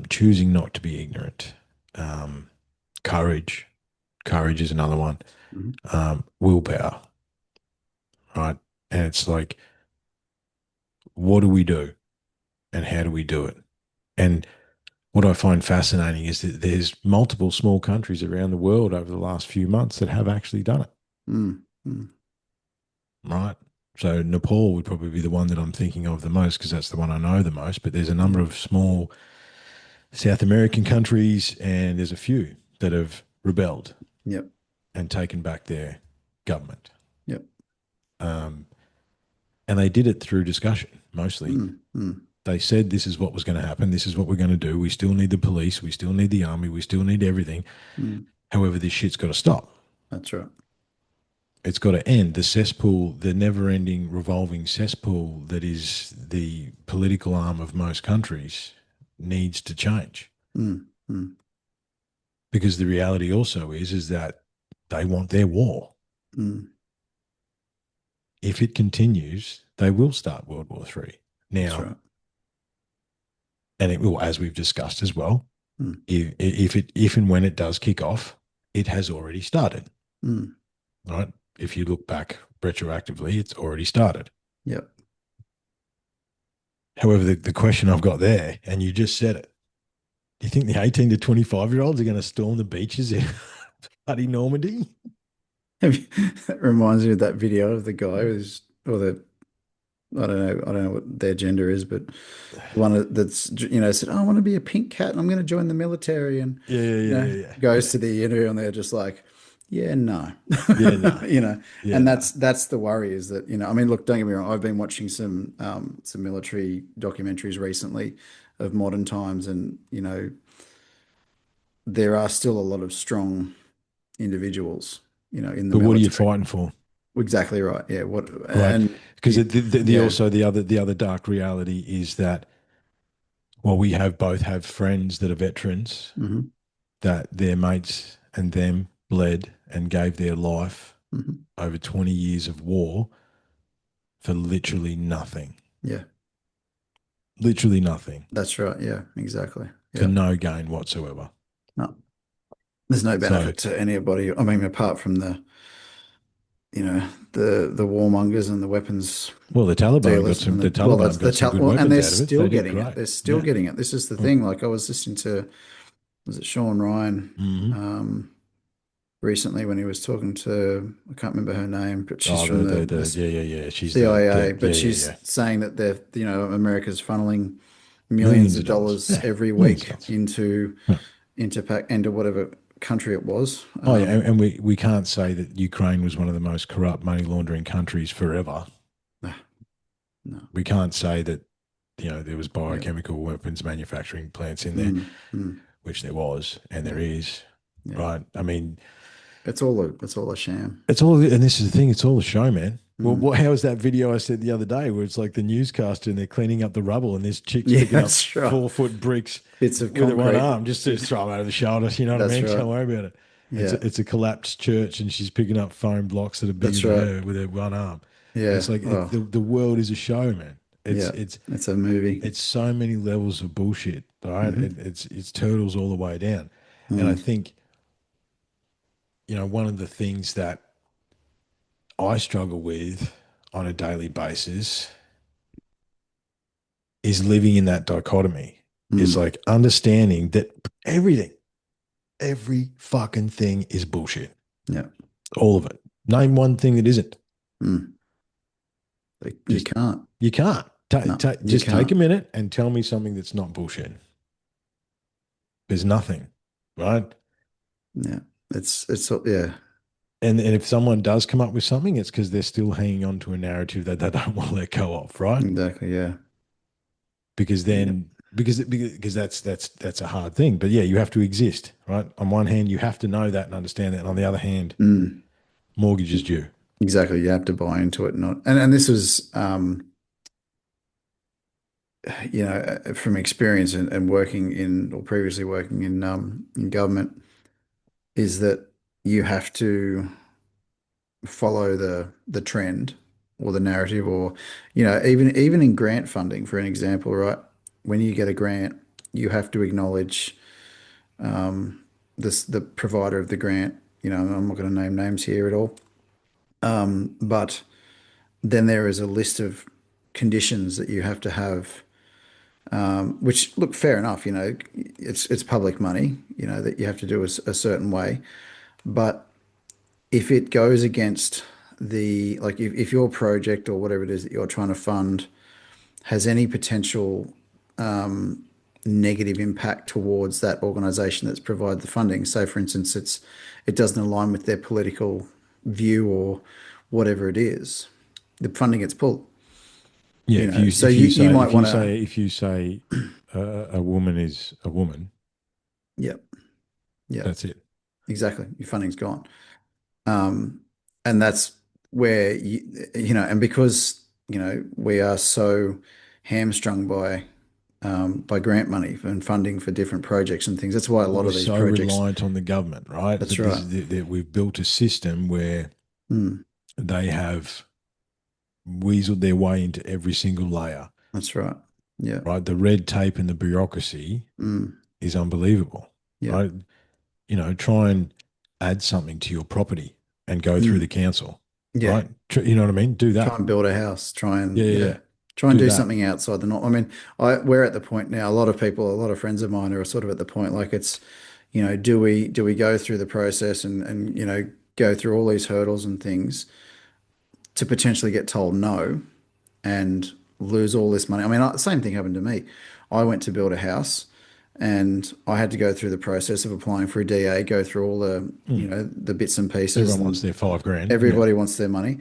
choosing not to be ignorant, um, courage. Courage is another one. Mhm. Willpower, right? And it's like, what do we do, and how do we do it? And what I find fascinating is that there's multiple small countries around the world over the last few months that have actually done it, Mm. Mm. right? So Nepal would probably be the one that I'm thinking of the most because that's the one I know the most. But there's a number Mm. of small South American countries, and there's a few that have rebelled Yep. and taken back their government. Yep. Um, and they did it through discussion mostly. Mm. Mm. They said this is what was going to happen. This is what we're going to do. We still need the police. We still need the army. We still need everything. Mm. However, this shit's got to stop. That's right. It's got to end. The cesspool, the never ending revolving cesspool that is the political arm of most countries needs to change. Mm. Mm. Because the reality also is that they want their war. Mm. If it continues, they will start World War III. That's Now, right. and it will, as we've discussed as well, Mm. if and when it does kick off, it has already started, Mm. right? If you look back retroactively, it's already started. Yep. However, the question I've got there, and you just said it, do you think the 18 to 25-year-olds are going to storm the beaches in bloody Normandy? That reminds me of that video of the guy who's, or the, I don't know what their gender is, but the one that's, said, oh, I want to be a pink cat and I'm going to join the military, and, Yeah, yeah, yeah, yeah, yeah, goes yeah. to the interview and they're just like, yeah, no, Yeah, no. Yeah, and no. that's the worry is that, I mean, look, don't get me wrong. I've been watching some military documentaries recently of modern times, and, there are still a lot of strong individuals, in the But what are you military. fighting for? Exactly right. Yeah. What, Right? and Because the yeah. also the other dark reality is that well, we have both have friends that are veterans Hmm. that their mates and them bled and gave their life Hmm. over 20 years of war for literally nothing. Yeah. Literally nothing. That's right. Yeah, exactly. For Yeah. no gain whatsoever. No, there's no So, benefit to anybody. I mean, apart from the warmongers and the weapons well, dealers and The well, that's Taliban the got some tal good well, and weapons they're out of it. They still did getting it. great. They're still Yeah. getting it. This is the Mm. thing. Like, I was listening to, was it Sean Ryan, Mm-hmm. recently when he was talking to, I can't remember her name, but she's Oh, from the the yeah, yeah, yeah. She's CIA, yeah, but yeah, she's yeah. saying that America's funneling millions Millions of of dollars. dollars Yeah, every millions of week dollars. into Yeah. into whatever country it was. Oh yeah, and we can't say that Ukraine was one of the most corrupt money laundering countries forever. No, no, We can't say that there was yeah, biochemical weapons manufacturing plants in there, mm, mm, which there was and there yeah, is, yeah. right? I mean, It's all a sham. it's all, and this is the thing, it's all a show, man. Well, Mm. how was that video I said the other day where it's like the newscaster and they're cleaning up the rubble and this chick's Yeah, picking up that's right. 4 foot bricks Bits of with her one concrete. arm just to throw them over the shoulders. You know what I That's mean? right. Don't worry about it. Yeah, It's a collapsed church and she's picking up foam blocks that are bigger that's than right. her with her one arm. And it's Yeah. like Well, the world is a show, man. It's yeah. it's It's a movie. it's so many levels of bullshit, right? Hmm. It's turtles all the way down. And I Mm. think, one of the things that I struggle with on a daily basis is living in that dichotomy. is Mm. like understanding that everything, every fucking thing is bullshit. Yeah. All of it. Name one thing that isn't. Mm. Like, you Just can't. you can't. No, you Just take can't. a minute and tell me something that's not bullshit. There's nothing, right? Yeah. Yeah. And if someone does come up with something, it's because they're still hanging on to a narrative that they don't want to let go of, right? Exactly. Yeah. Because Yeah. then because that's a hard thing. But yeah, you have to exist, right? On one hand, you have to know that and understand that. And on the other hand, Mm. mortgage is due. Exactly. You have to buy into it, not and this was from experience and working in or previously working in government is that you have to follow the trend or the narrative or even in grant funding for an example, right? When you get a grant, you have to acknowledge the provider of the grant. I'm not going to name names here at all, but then there is a list of conditions that you have to have, which look fair enough. It's public money, that you have to do a certain way. But if it goes against if your project or whatever it is that you're trying to fund has any potential negative impact towards that organization that's provided the funding, say for instance it doesn't align with their political view or whatever it is, the funding gets pulled. Yeah, So you might want to. if you say a woman is a woman, Yep, yep, that's it. exactly. Your funding's gone. Um, and that's where and because we are so hamstrung by grant money and funding for different projects and things. That's why a Well, lot we're of these so projects. reliant on the government, right? That's But this right. is that we've built a system where Mm, they have weaseled their way into every single layer, that's right. Yeah. right? The red tape and the bureaucracy Mm, is unbelievable, yeah. right? Try and add something to your property and go through the Mm, council, yeah. right? You know what I mean? Do Try that. and build a house. Try Yeah, and yeah, yeah. yeah. Try and Do do that. something outside the norm. I mean, we're at the point now. A lot of people, a lot of friends of mine are sort of at the point like it's, do we go through the process and go through all these hurdles and things to potentially get told no and lose all this money. I mean, same thing happened to me. I went to build a house and I had to go through the process of applying for a DA, go through all the, Mm. the bits and pieces, Everyone wants and their 5 grand. Yeah. everybody wants their money.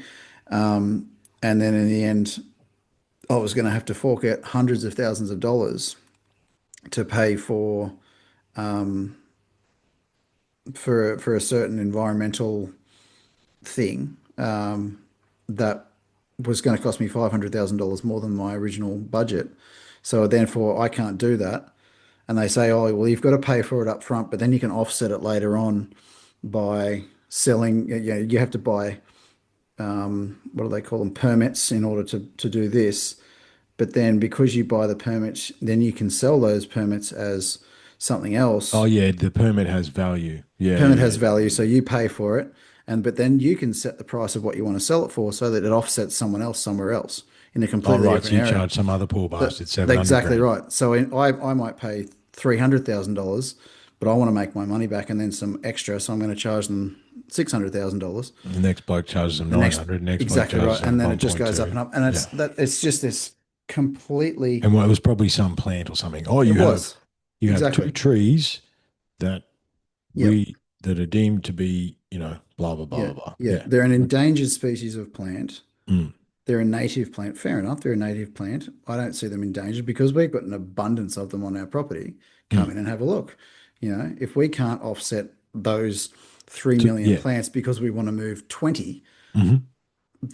And then in the end, I was going to have to fork out hundreds of thousands of dollars to pay for a certain environmental thing that was going to cost me $500,000 more than my original budget. So therefore, I can't do that. And they say, oh, well, you've got to pay for it up front, but then you can offset it later on by selling. You have to buy what do they call them, permits in order to do this. But then because you buy the permits, then you can sell those permits as something Oh else. yeah, the permit has value. Yeah, Permit yeah. has value, so you pay for it, and but then you can set the price of what you want to sell it for so that it offsets someone else somewhere else in a Oh completely right, so different you area. charge some other poor That, bastard 700 exactly grand. right. So I might pay $300,000, but I want to make my money back and then some extra, so I'm going to charge them $600,000. The next bloke charges them The next, 900. The next bloke exactly right, charges and them then it just goes up 1.2. and up, and Yeah. it's just this completely. And well, it was probably some plant or something. Oh, It was you have two exactly. trees that Yep. that are deemed to be, blah blah blah Yeah. blah blah. Yeah. Yeah. They're an endangered species of plant. Mm, They're a native plant. Fair enough. They're a native plant. I don't see them endangered because we've got an abundance of them on our property. Come mm. in and have a look. If we can't offset those 3 So, million yeah. plants because we want to move 20, Hmm.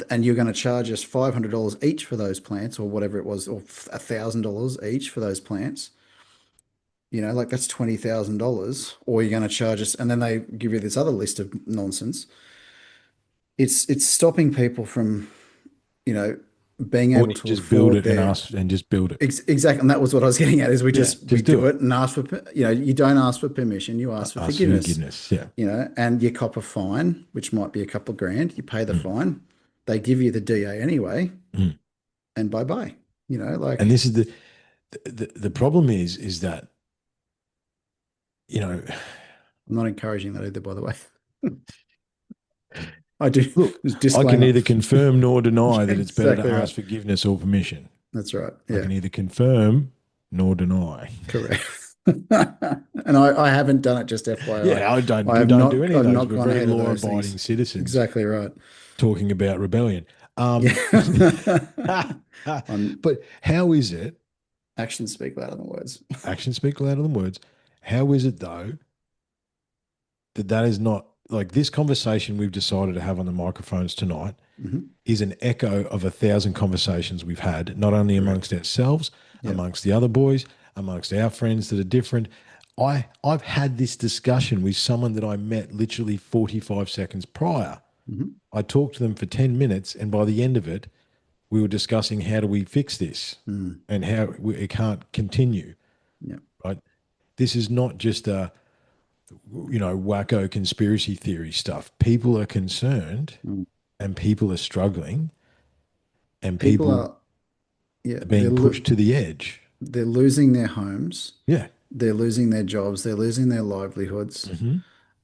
and you're going to charge us $500 each for those plants or whatever it was, or $1,000 each for those plants, like that's $20,000, or you're going to charge us, and then they give you this other list of nonsense. It's stopping people from, you know, being Or able you to just build afford it and their. ask and just build it. Exactly, and that was what I was getting at. Is we Yeah, just we just do do it. it and ask for, you don't ask for permission, you ask for Ask for forgiveness, forgiveness. Yeah. and you cop a fine, which might be a couple of grand. You pay the Mm, fine, they give you the DA anyway, mm. and bye bye. And Like. this is the problem is that, you know, I'm not encouraging that either, by the way. I do. look, I can Disclaimer. neither confirm nor deny that it's better to Exactly right. ask forgiveness or permission. That's right. I Yeah, can neither confirm nor deny. correct. And I haven't done it, just FYI. Yeah, I don't I we have don't do not any of I've those. not We're gone very ahead of those law-abiding things. citizens Exactly right. talking about rebellion. Yeah. On But how is it? actions speak louder than words. Actions speak louder than words. How is it though that is not like this conversation we've decided to have on the microphones tonight Hmm. is an echo of 1,000 conversations we've had, not only Correct. amongst ourselves, Yeah. amongst the other boys, amongst our friends that are different. I've had this discussion with someone that I met literally 45 seconds prior. Hmm. I talked to them for 10 minutes, and by the end of it, we were discussing how do we fix this Mm. and how it can't continue, Yeah. right? This is not just a, wacko conspiracy theory stuff. People are concerned Mm. and people are struggling and People people are, yeah, are being pushed to the edge. they're losing their homes, Yeah. they're losing their jobs, they're losing their livelihoods, Hmm.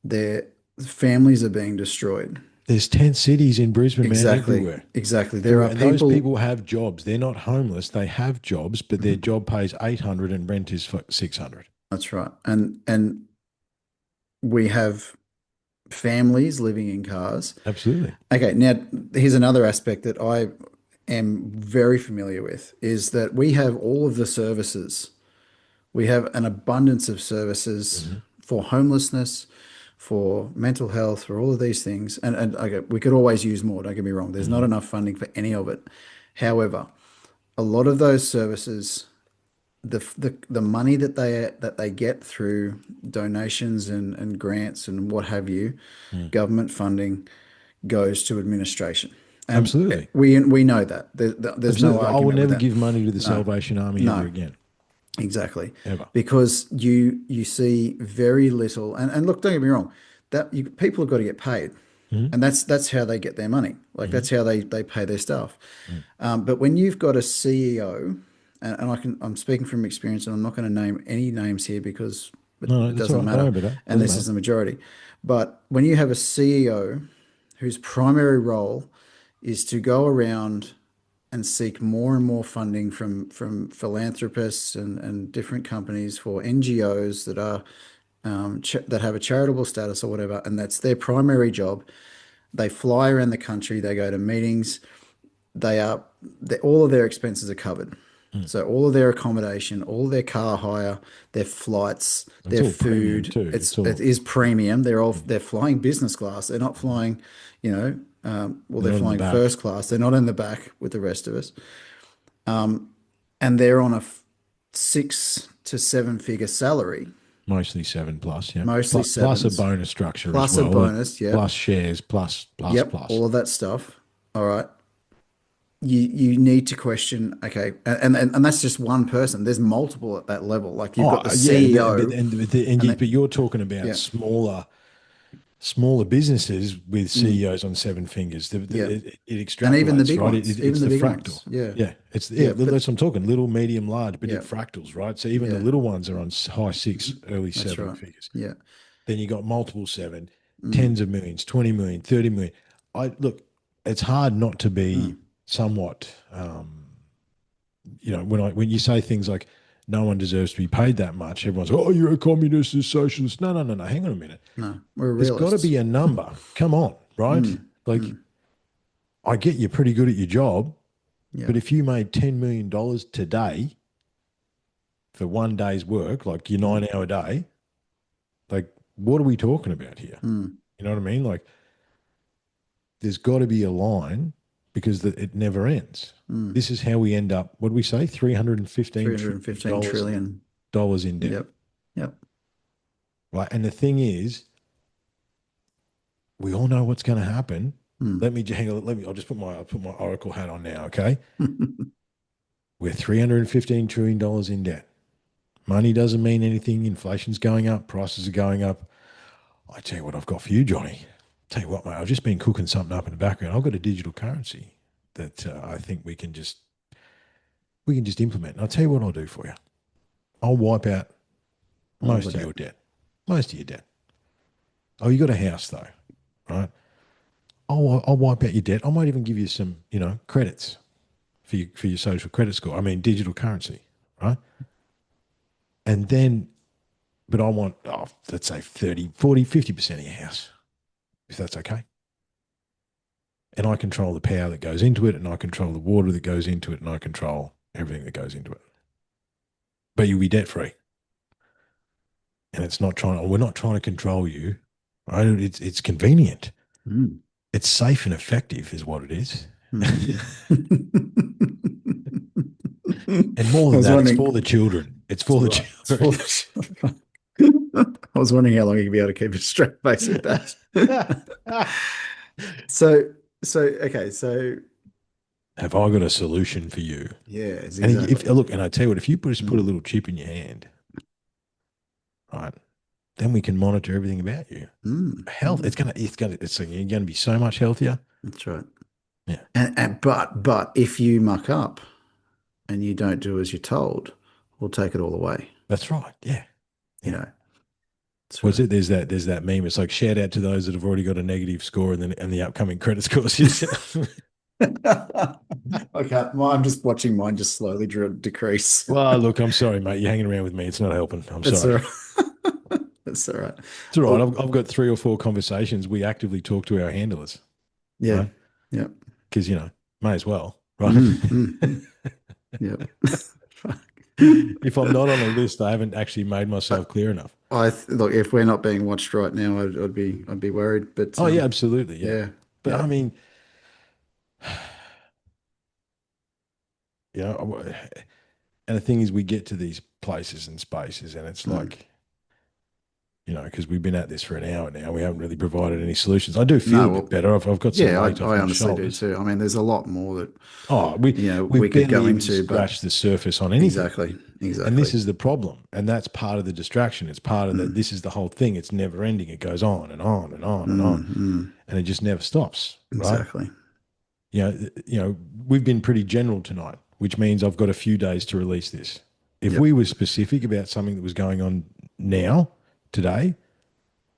their families are being destroyed. There's tent cities in Brisbane, man, Exactly. everywhere. Exactly. There Everywhere. are And those people. people have jobs. They're not homeless. They have jobs, but their Mhm. job pays 800 and rent is for 600. That's right. And we have families living in cars. Absolutely. Okay, now here's another aspect that I am very familiar with is that we have all of the services. We have an abundance of services Hmm. for homelessness, for mental health, for all of these things. And okay, we could always use more, don't get me wrong. There's not Hmm. enough funding for any of it. However, a lot of those services, the money that they get through donations and grants and what have you, Mm. government funding goes to administration. And Absolutely. we know that. There's no Absolutely. I will argument with never that. give money to the No, Salvation Army ever no, again. exactly. Ever. Because you see very little, and look, don't get me wrong, people have got to get paid. Hmm. And that's how they get their money. Like Hmm. that's how they pay their staff. Mm. But when you've got a CEO, and I'm speaking from experience, and I'm not going to name any names here because No, no, it that's all doesn't right. Don't worry matter, about that. and Doesn't this matter. is the majority. But when you have a CEO whose primary role is to go around and seek more and more funding from philanthropists and different companies for NGOs that are that have a charitable status or whatever, and that's their primary job. They fly around the country, they go to meetings, all of their expenses are covered. Mm. So all of their accommodation, all of their car hire, their flights, It's their all premium food, too. It's it all, is premium. mm, They're flying business class. They're not flying, you know, well, they're they're not in the flying back. first class. They're not in the back with the rest of us. And they're on a 6 to 7 figure salary, Mostly seven plus, yeah. mostly Plus a sevens, bonus structure as plus a well. bonus. Yep. Plus shares, plus, Yep. plus. All of that stuff. All right. You need to question, okay, and that's just one person. There's multiple at that level. Like you've got Oh the yeah, CEO and but you're talking about yeah, smaller businesses with mm, CEOs on seven fingers. yeah, It and even the extrapolates, big right? ones, even It's the the big fractal. ones. Yeah. Yeah, Yeah, that's what I'm talking. Little, medium, large, but it yeah, fractals, right? So even the yeah. little ones are on high six, Mhm. early That's seven right. figures. Yeah. Then you got multiple seven, Mm, tens of millions, 20 million, 30 million. I look, it's hard not to be mm, somewhat, when you say things like no one deserves to be paid that much, everyone's, oh, you're a communist, a socialist. No, no, no, no. Hang on a minute. no, we're There's got to realists. be a number. Come on, right? Mm, Like, mm, I get you're pretty good at your job, yeah. but if you made $10 million today for one day's work, like your Mm, 9 hour day, like, what are we talking about here? mm, You know what I mean? Like, there's got to be a line because it never ends. mm. This is how we end up, what do we say, $315 315 trillion trillion. dollars in debt, Yep. Yep. right? And the thing is, we all know what's going to happen. Mm. Hang on. I'll put my Oracle hat on now. Okay. We're $315 trillion in debt. Money doesn't mean anything. Inflation's going up. Prices are going up. I tell you what, I've got for you, Johnny. Tell you what, mate, I've just been cooking something up in the background. I've got a digital currency that I think we can just We can just implement. And I'll tell you what I'll do for you. I'll wipe out All the most of debt. your debt. Most of your debt. Oh, you got a house though, right? I'll wipe out your debt. I might even give you some, credits for your social credit score. I mean, digital currency, right? And then, but I want, let's say 30, 40, 50% of your house, if that's okay. And I control the power that goes into it, and I control the water that goes into it, and I control everything that goes into it. But you'll be debt free. And we're not trying to control you, right? It's convenient. Mm. It's safe and effective, is what it is. Mm. And more I than was that, it's wondering. for the children. It's It's for all the right. It's for children. the I was wondering how long you'd be able to keep a straight face with that. So, okay, so Have I got a solution for you? yes, And if exactly. look, and I tell you what, if you just put a Mm. little chip in your hand, right, then we can monitor everything about you. Mm. Health, Mm. you're gonna be so much healthier. That's right. Yeah, But if you muck up and you don't do as you're told, we'll take it all away. that's right. Yeah, You yeah. know, that's Was right. it? There's that meme. It's like shout out to those that have already got a negative score and the upcoming credit scores. Okay, well, I'm just watching mine just slowly decrease. Well, look, I'm sorry, mate. You're hanging around with me. It's not helping. I'm That's all sorry. right. That's all right. It's all right. Well, I've got 3 or 4 conversations. We actively talk to our handlers, yeah, right? yeah. Because, may as well, right? Mm, mm, mm. Yep. Fuck. If I'm not on a list, I haven't actually made myself clear enough. Look, if we're not being watched right now, I'd be worried. But Oh, yeah, absolutely. Yeah. yeah, But yeah, I mean, you know, and the thing is, we get to these places and spaces, and it's mm. like, because we've been at this for an hour now, we haven't really provided any solutions. I do feel No, a bit well, better. I've got some yeah, weight off I my honestly do shoulders. too. I mean, there's a lot more that Oh, we we we've could barely go even into, but scratched the surface on anything. exactly, And this exactly. is the problem. And that's part of the distraction. It's part of that. Mm, This is the whole thing. It's never ending. It goes on and on and on and on. mm, mm, And it just never stops. Right. exactly. We've been pretty general tonight, which means I've got a few days to release this. If Yep. we were specific about something that was going on now, today,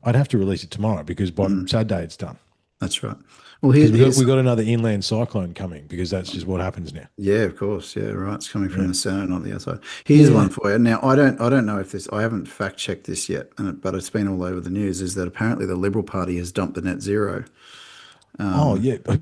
I'd have to release it tomorrow because by Mm, Saturday it's done. that's right. Well, Because we got here's we got another inland cyclone coming because that's just what happens now. yeah, of course, yeah, right. It's coming from Yeah. the center, not the other side. Yeah. Here's Yeah. one for you. Now, I don't know if this, I haven't fact checked this yet, but it's been all over the news. Is that apparently the Liberal Party has dumped the net zero? Oh Um, yeah. Yeah.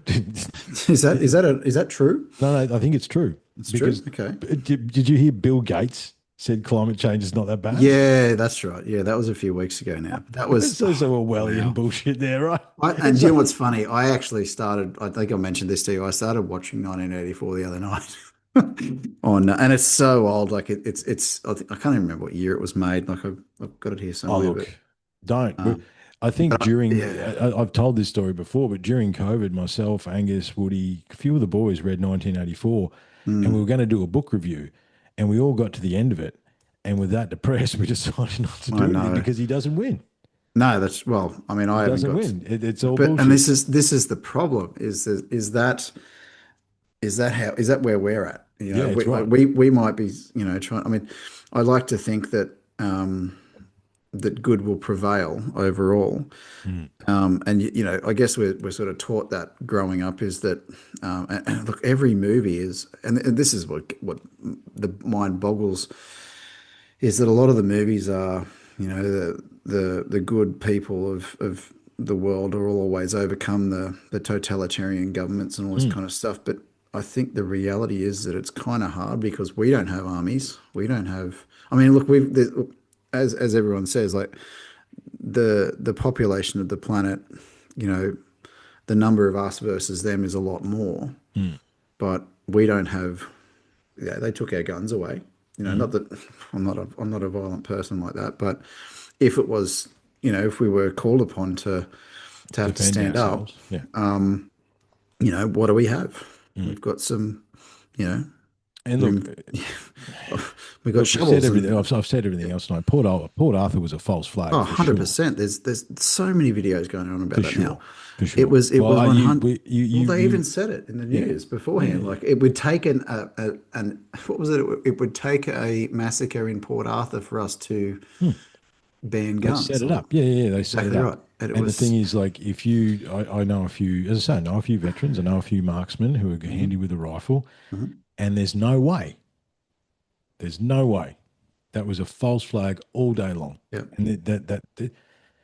is that true? No, no, I think it's true It's true. because Okay. did you hear Bill Gates said climate change is not that bad? Yeah, that's right. Yeah, that was a few weeks ago now. But that was It's also Orwellian wow. bullshit there, right? And It's do you know like, what's funny? I actually started, I think I mentioned this to you. I started watching 1984 the other night on, and it's so old. Like I can't even remember what year it was made. Like I've got it here oh somewhere, look, but, don't. um, I think yeah. I've told this story before, but during COVID, myself, Angus, Woody, a few of the boys read 1984, and we Mm, were going to do a book review, and we all got to the end of it, and with that depressed, we decided not to I do anything know. because he doesn't win. No, that's well, I mean, He I haven't doesn't got, win. It's all but, and bullshit. this is the problem is that how is that where we're at? You Yeah, know, it's right. we might be, trying. I mean, I like to think that that good will prevail overall. Mm, And I guess we're sort of taught that growing up is that and look, every movie is, and this is what the mind boggles is that a lot of the movies are, the good people of the world are always overcome the totalitarian governments and all this mm, kind of stuff. But I think the reality is that it's kind of hard because we don't have armies. We don't have. I mean, look, as everyone says, like the population of the planet, you know, the number of us versus them is a lot more, mm, but we don't have. Yeah, they took our guns away. mm. Not that I'm not a violent person like that, but if it was, if we were called upon to have to Defend stand up, ourselves. Yeah. what do we have? Mm. We've got some, you know, And look, room We got Look, we've said shovels everything. and I've said everything else tonight. Port Arthur was a false oh, flag for sure, 100%. There's so many videos going on about for that now. sure, for sure. It Well, was you, 100. we, Well, they even you, said it in the yeah, news yeah, beforehand. Like it would take an what was it? It would take a massacre in Port Arthur for us to hmm, ban they set guns. it Or up. Yeah, yeah, they set it exactly up. right. And it And the thing was is, like, if you, I know a few, as I say, I know a few veterans, I know a few marksmen who are mhm, handy with a rifle, mhm. and there's no way that was a false flag all day long. Yeah, And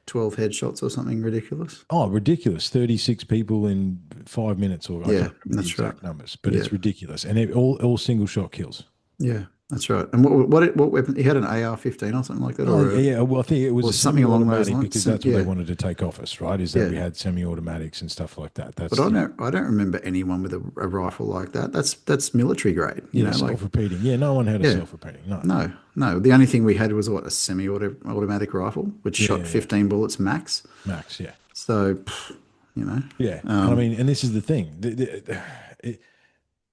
12 headshots or something ridiculous. oh, ridiculous. 36 people in 5 minutes, or I Yeah, can't remember the that's right. exact numbers, but Yeah, it's ridiculous. And all single shot kills. yeah, that's right. And what weapon? He had an AR-15 or something like that, Oh, yeah, yeah. Well, I think it was or a something along those semi-automatic lines. because that's what they Yeah, wanted to take off us, right? Is that yeah. we had semi-automatics and stuff like that. But That's the I don't remember anyone with a rifle like that. That's military grade, you yeah, know, like self-repeating. Yeah, no one had a yeah. self-repeating. No. No, no. The only thing we had was what, a semi-automatic rifle, which Yeah, shot yeah, yeah. 15 bullets max. Max. Yeah, So, you know, yeah. And I um, mean, and this is the thing.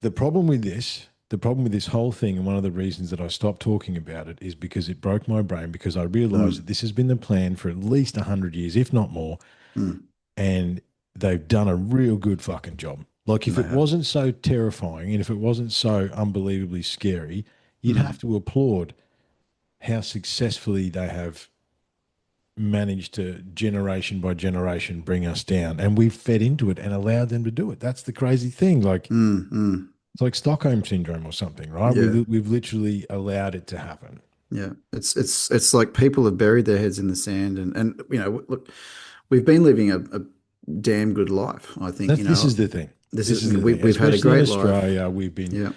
The problem with this, the problem with this whole thing, and one of the reasons that I stopped talking about it is because it broke my brain because I realized that mm, this has been the plan for at least 100 years, if not more, mm, and they've done a real good fucking job. Like if they it have. wasn't so terrifying and if it wasn't so unbelievably scary, you'd have Mm, to applaud how successfully they have managed to generation by generation bring us down, and we've fed into it and allowed them to do it. That's the crazy thing. Like mm. it's like Stockholm syndrome or something, right? Yeah, We've literally allowed it to happen. yeah. It's like people have buried their heads in the sand, and you know, look, we've been living a damn good life. I think, you This is know, the thing. this This is is the thing. we've had a Especially in great life. Australia, Yeah.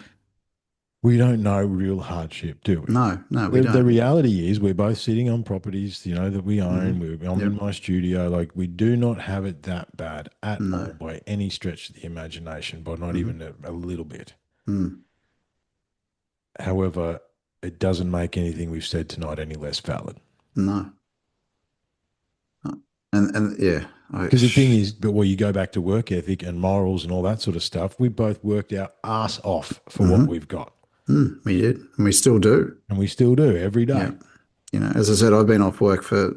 we don't know real hardship, do we? No, no, we The don't. reality is we're both sitting on properties, that we own. Hmm. I'm Yep. in my studio. Like we do not have it that bad at No. all by any stretch of the imagination, by not Hmm. even a little bit. Mm. However, it doesn't make anything we've said tonight any less valid. No. And yeah, Because the thing is, but you go back to work ethic and morals and all that sort of stuff, we both worked our ass off for what hmm we've got. we did, and we still do. And we still do every Yeah. day. You know, as I said, I've been off work for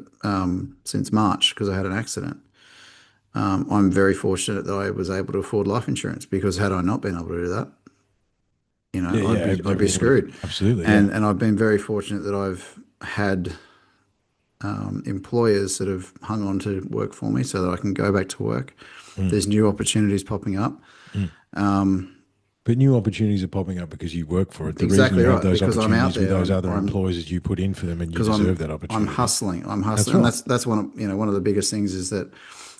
since March because I had an accident. I'm very fortunate that I was able to afford life insurance because had I not been able to do that, you know, Yeah, yeah, I'd be everything would have, screwed. absolutely, yeah. And I've been very fortunate that I've had employers that have hung on to work for me so that I can go back to work. Mm, There's new opportunities popping up. mm. Um, But new opportunities are popping up because you work for it. The reason exactly you have right, those because I'm out opportunities with there. those other I'm employers is you put in for them and you because deserve that I'm opportunity. hustling. I'm That's hustling, and right. that's one of, you know, one of the biggest things is that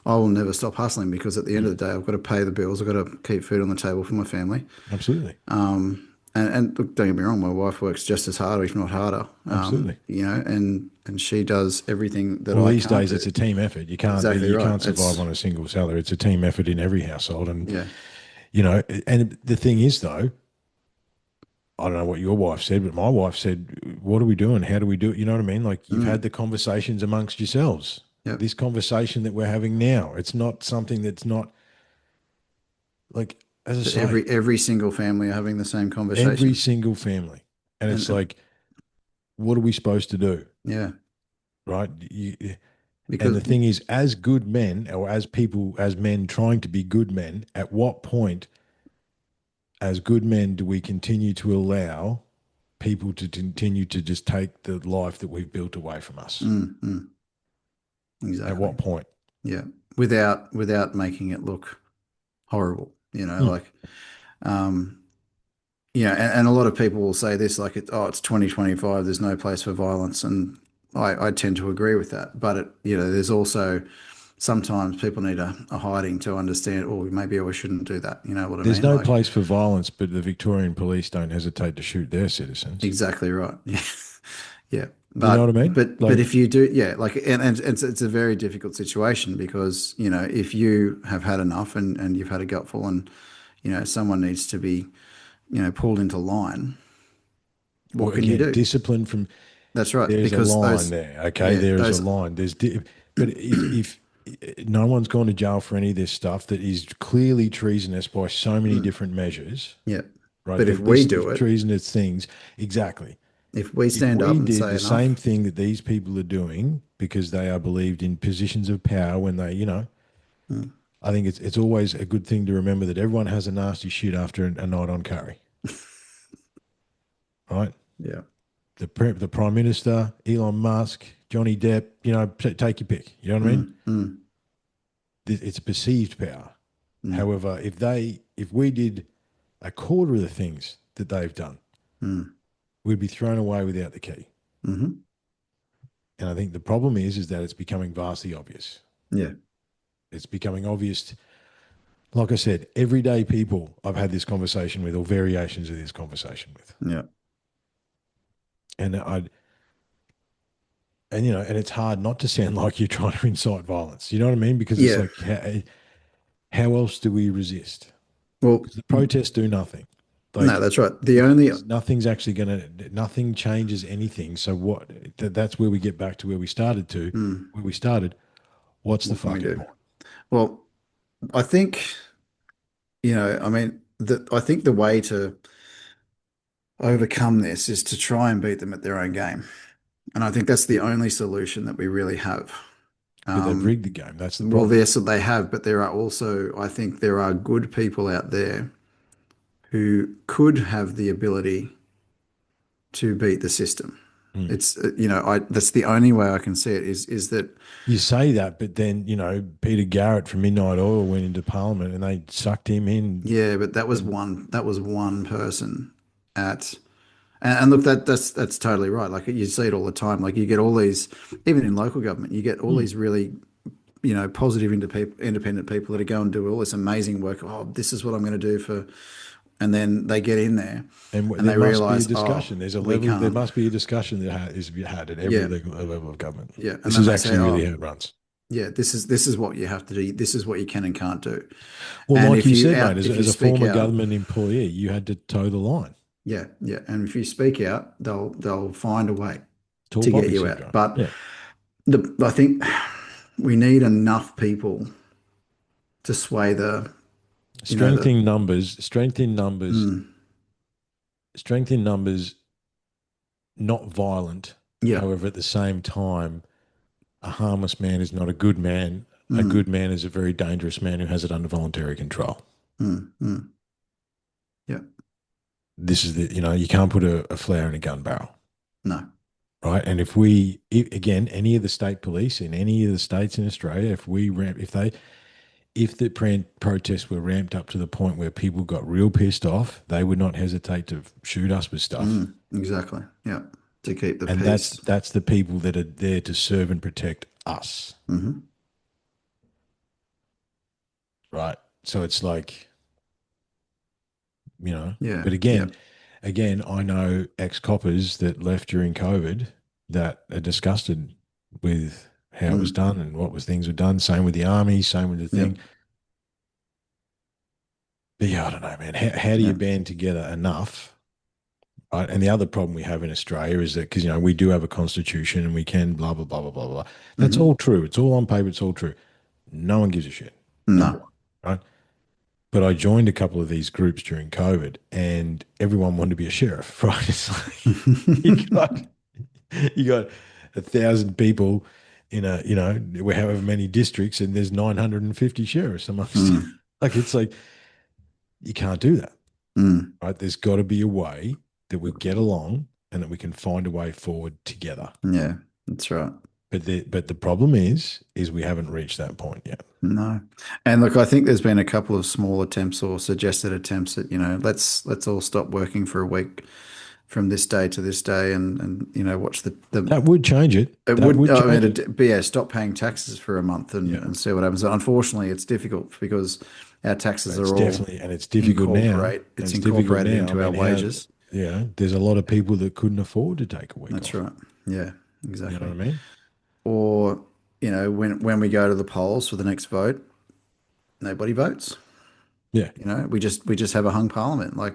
I will never stop hustling because at the end of the day, I've got to pay the bills. I've got to keep food on the table for my family. Absolutely. And look, don't get me wrong, my wife works just as hard, if not harder. Absolutely. You know, and she does everything that Well, I these can't days do. it's a team effort. Exactly You right. can't survive It's on a single salary. It's a team effort in every household. And yeah. and the thing is though, I don't know what your wife said, but my wife said, "What are we doing? How do we do it?" You know what I mean? Like you've had Mm, the conversations amongst yourselves. yep. This conversation that we're having now, it's not something that's not like, as I That say, every single family are having the same every conversation. single family, and And it's like, what are we supposed to do, yeah, right? And because the thing is, as good men, or as people, as men trying to be good men, at what point, as good men, do we continue to allow people to continue to just take the life that we've built away from us? mm, mm, At exactly. what point? Yeah. Without making it look horrible, you know, Hmm. like um yeah, and a lot of people will say this like it's 2025, there's no place for violence, and I tend to agree with that. But it, you know, there's also sometimes people need a hiding to understand, oh, maybe I shouldn't do that. You know what I There's mean? no Like place for violence, but the Victorian police don't hesitate to shoot their citizens. exactly right. Yeah. Yeah. You know what I mean? But Like, if you do, yeah, like and it's a very difficult situation because, you know, if you have had enough and you've had a gutful and, you know, someone needs to be, you know, pulled into line, what well, can you again, do? discipline from That's right. there's a Because line those, there. Okay, yeah, there is a those, line. But if no one's gone to jail for any of this stuff that is clearly treasonous by so many mm, different measures, yeah. right? But if That we this do it, treasonous things, exactly. If we If stand up we and did say the same enough, thing that these people are doing because they are believed in positions of power when they, mm, I think it's always a good thing to remember that everyone has a nasty shit after a night on curry, right? yeah, The Prime Minister, Elon Musk, Johnny Depp, take your pick. You know what I mean? mm, It's perceived power. mm, However, if we did a quarter of the things that they've done, mm, we'd be thrown away without the key. mm, And I think the problem is that it's becoming vastly obvious. yeah, It's becoming obvious. Like I said, everyday people I've had this conversation with, or variations of this conversation with, yeah, and and it's hard not to sound like you're trying to incite violence. You know what I mean? Because it's yeah. like, how else do we resist? Well, Because the protests do nothing. no, Like that's right. The only nothing's actually nothing changes anything. So that's where we get back to mm, where we started. What's the what can we fucking do? point? Well, I think, I mean, I think the way to overcome this is to try and beat them at their own game. And I think that's the only solution that we really have. But they've Um, rigged the game. That's the well, problem. yes, they have, but there are also, I think there are good people out there who could have the ability to beat the system. Hmm. It's, that's the only way I can see it is that, You say that, but then Peter Garrett from Midnight Oil went into Parliament and they sucked him in. yeah, but And that was one person at, and look, that's totally right. Like you see it all the time. Like you get all these, even in local government, you get all hmm. these really positive independent people that are going to do all this amazing work. Oh, this is what I'm going to do for, and then they get in there And and there they must be a realize, oh, discussion. There's a we level. There can't. must be a discussion that is had at every Yeah, level of government. yeah, and This then is they say, actually really oh, how it runs. yeah, this is what you have to do. This is what you can and can't do. Well, And like you said, mate, as if you a speak former out, government employee, you had to toe the line. yeah, yeah, and if you speak out, they'll find a way Tall to get poppy you out. syndrome. But Yeah. I think we need enough people to sway the, you know, Strength the, in numbers, mm, strength in numbers, not violent. yeah, However, at the same time, a harmless man is not a good man. A good mm, man is a very dangerous man who has it under voluntary control. mm, yeah, This is you can't put a flower in a gun barrel, no, right? And again, any of the state police in any of the states in Australia, if the protests were ramped up to the point where people got real pissed off, they would not hesitate to shoot us with stuff. exactly, yeah, to keep the And that's peace. that's the people that are there to serve and protect us, Hmm. right? So it's like, Yeah, but yeah, again, I know ex-coppers that left during COVID that are disgusted with how it was mm, done and what was things were done. Same with the army, same with the yep, thing. But yeah, I don't know, man. How do you yeah, band together enough? Right. And the other problem we have in Australia is that because, we do have a constitution and we can blah, blah, blah, blah, blah, blah. That's hmm all true. It's all on paper. It's all true. No one gives a shit. Number no, one. Right. But I joined a couple of these groups during COVID and everyone wanted to be a sheriff, right? It's like you got you got 1,000 people in however many districts, and there's 950 sheriffs amongst. mm, Like it's like you can't do that, mm, right? There's got to be a way that we get along and that we can find a way forward together. yeah, that's right. But the problem is we haven't reached that point yet. No. And look, I think there's been a couple of small attempts or suggested attempts at, let's all stop working for a week from this day to this day and watch the That would change it. it That would would I mean change it. but yeah, stop paying taxes for a month Yeah. and see what happens. Unfortunately, it's difficult because our taxes It's are all definitely, and it's difficult now. And it's it's difficult incorporated now. I into our mean, wages. there's a lot of people that couldn't afford to take a week That's off. right. Yeah, You know exactly. what I mean? Or, when we go to the polls for the next vote, nobody votes. Yeah. We just have a hung parliament. Like,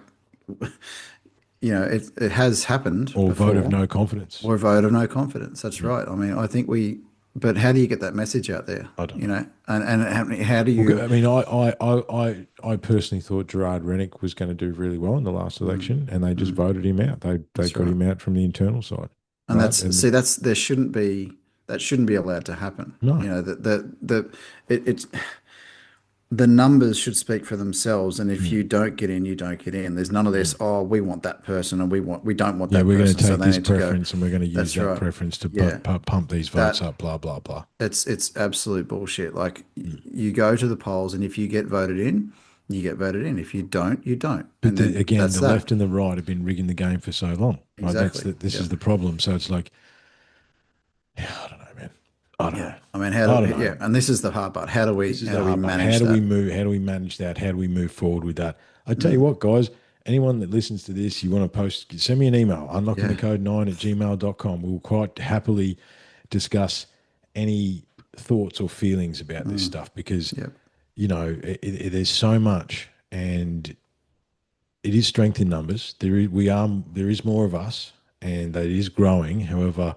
it has happened Or vote of before, no confidence. or a vote of no confidence. That's Mm. right. I mean, I think we but how do you get that message out there? I don't You know. know, and how do Well, you? I mean, I personally thought Gerard Rennick was going to do really well in the last Mm, election, and they just mm, voted him out. They that's got right. him out from the internal side, And right? that's And see, that's there shouldn't be that shouldn't be allowed to happen. no, You know, it's the numbers should speak for themselves. And if mm, you don't get in, you don't get in. There's none of this, mm. oh, we want that person and we don't want Yeah, that we're going person, to so take they this need to go. preference and we're going to use That's that right. preference to Yeah. pump these votes That up, blah blah blah. it's absolute bullshit. Like Mm. you go to the polls and if you get voted in, you get voted in. If you don't, you don't. But And then again, that's the that. left and the right have been rigging the game for so long, right? Exactly. This Yeah. is the problem. So it's like, yeah, I don't know, man. I don't Yeah. know. I mean, I don't know. yeah, and this is the hard part. This is How the do we hard part. How manage do we that? move? How do we manage that? How do we move forward with that? I tell you Mm, what, guys, anyone that listens to this, you want to post, send me an email, yeah. unlockingthecode9@gmail.com. We'll quite happily discuss any thoughts or feelings about this Mm, stuff because, yeah. there's so much and it is strength in numbers. There is more of us and that is growing. However,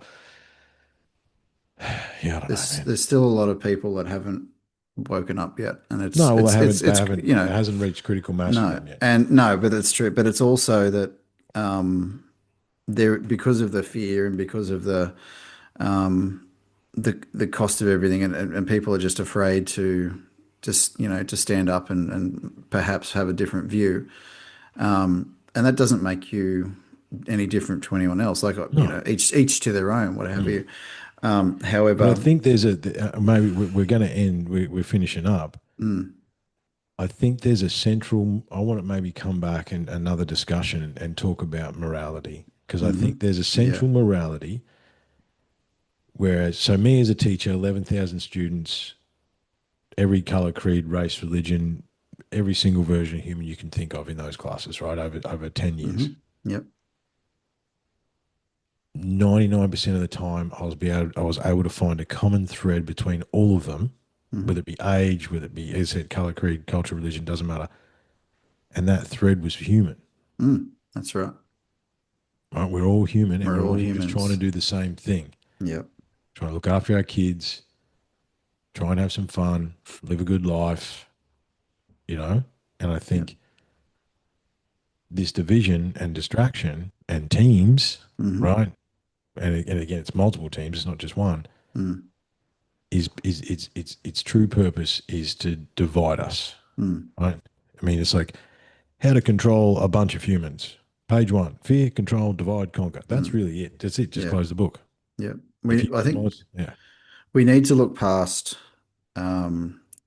yeah, I don't know, man. There's still a lot of people that haven't woken up yet, and No, well, they it's haven't, you it know hasn't reached critical mass for no them yet. and no, but it's true. But it's also that um, there because of the fear and because of um, the cost of everything, and people are just afraid to just to stand up and perhaps have a different view, and that doesn't make you any different to anyone else. Like No. each to their own, what have Mm. you. But I However, think there's maybe we're going to end. We're finishing up. mm, I think there's a central. I want to maybe come back and another discussion and talk about morality because I hmm think there's a yeah. central morality. Whereas, so me as a teacher, 11,000 students, every color, creed, race, religion, every single version of human you can think of in those classes, right? Over 10 years. hmm Yep. 99% of the time I was able to find a common thread between all of them, hmm whether it be age, whether it be, as I said, color, creed, culture, religion, doesn't matter. And that thread was human, That's right. right? We're all human and We're we're all all just trying to humans. do the same thing, Yep. trying to look after our kids, try and have some fun, live a good life, you know? And I Yep. think this division and distraction and teams, hmm right? And again, it's multiple teams, it's not just one, mm is its true purpose is to divide us, mm right? I mean, it's like how to control a bunch of humans. Page one: fear, control, divide, conquer. That's mm. really it. That's it. Just Yeah. close the book. Yeah. If you I think memorize, yeah, we need to look past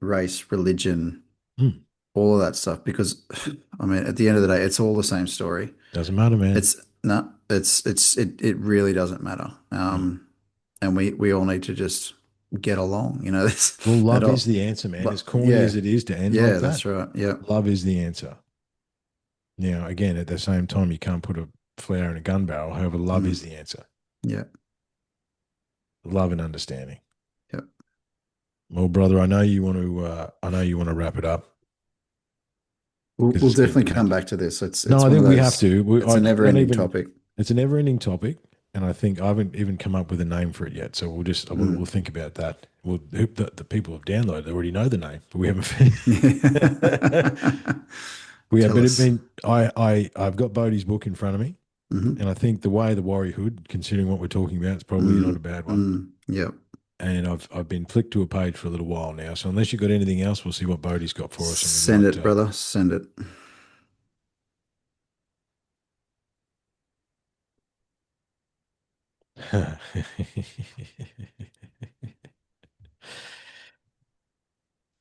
race, religion, hmm. all of that stuff because I mean, at the end of the day, it's all the same story. Doesn't matter, man. It's no, it really doesn't matter. Hmm. And we all need to just get along. You know, this Well, that love is all, the answer, man. As corny yeah, as it is to end yeah, like that, that's right. Yeah. love is the answer. Now, again, at the same time, you can't put a flower in a gun barrel. However, love is Mm, the answer. yeah. Love and understanding. Yeah. Well, brother, I know you want to. I know you want to wrap it up because We'll it's getting definitely come late. back to this. No, It's I one of think we have those. to. It's a I don't never-ending even. topic. It's a never-ending topic, and I think I haven't even come up with a name for it yet. So we'll Mm. think about that. Well, the people have downloaded already know the name, but we haven't finished. we have, Tell but us. I've got Bodie's book in front of me, hmm and I think the way of the warriorhood, considering what we're talking about, is probably not a bad one. Yep. And I've been flicked to a page for a little while now. So unless you've got anything else, we'll see what Bodie's got for us, and we Send might. it, brother. Send it.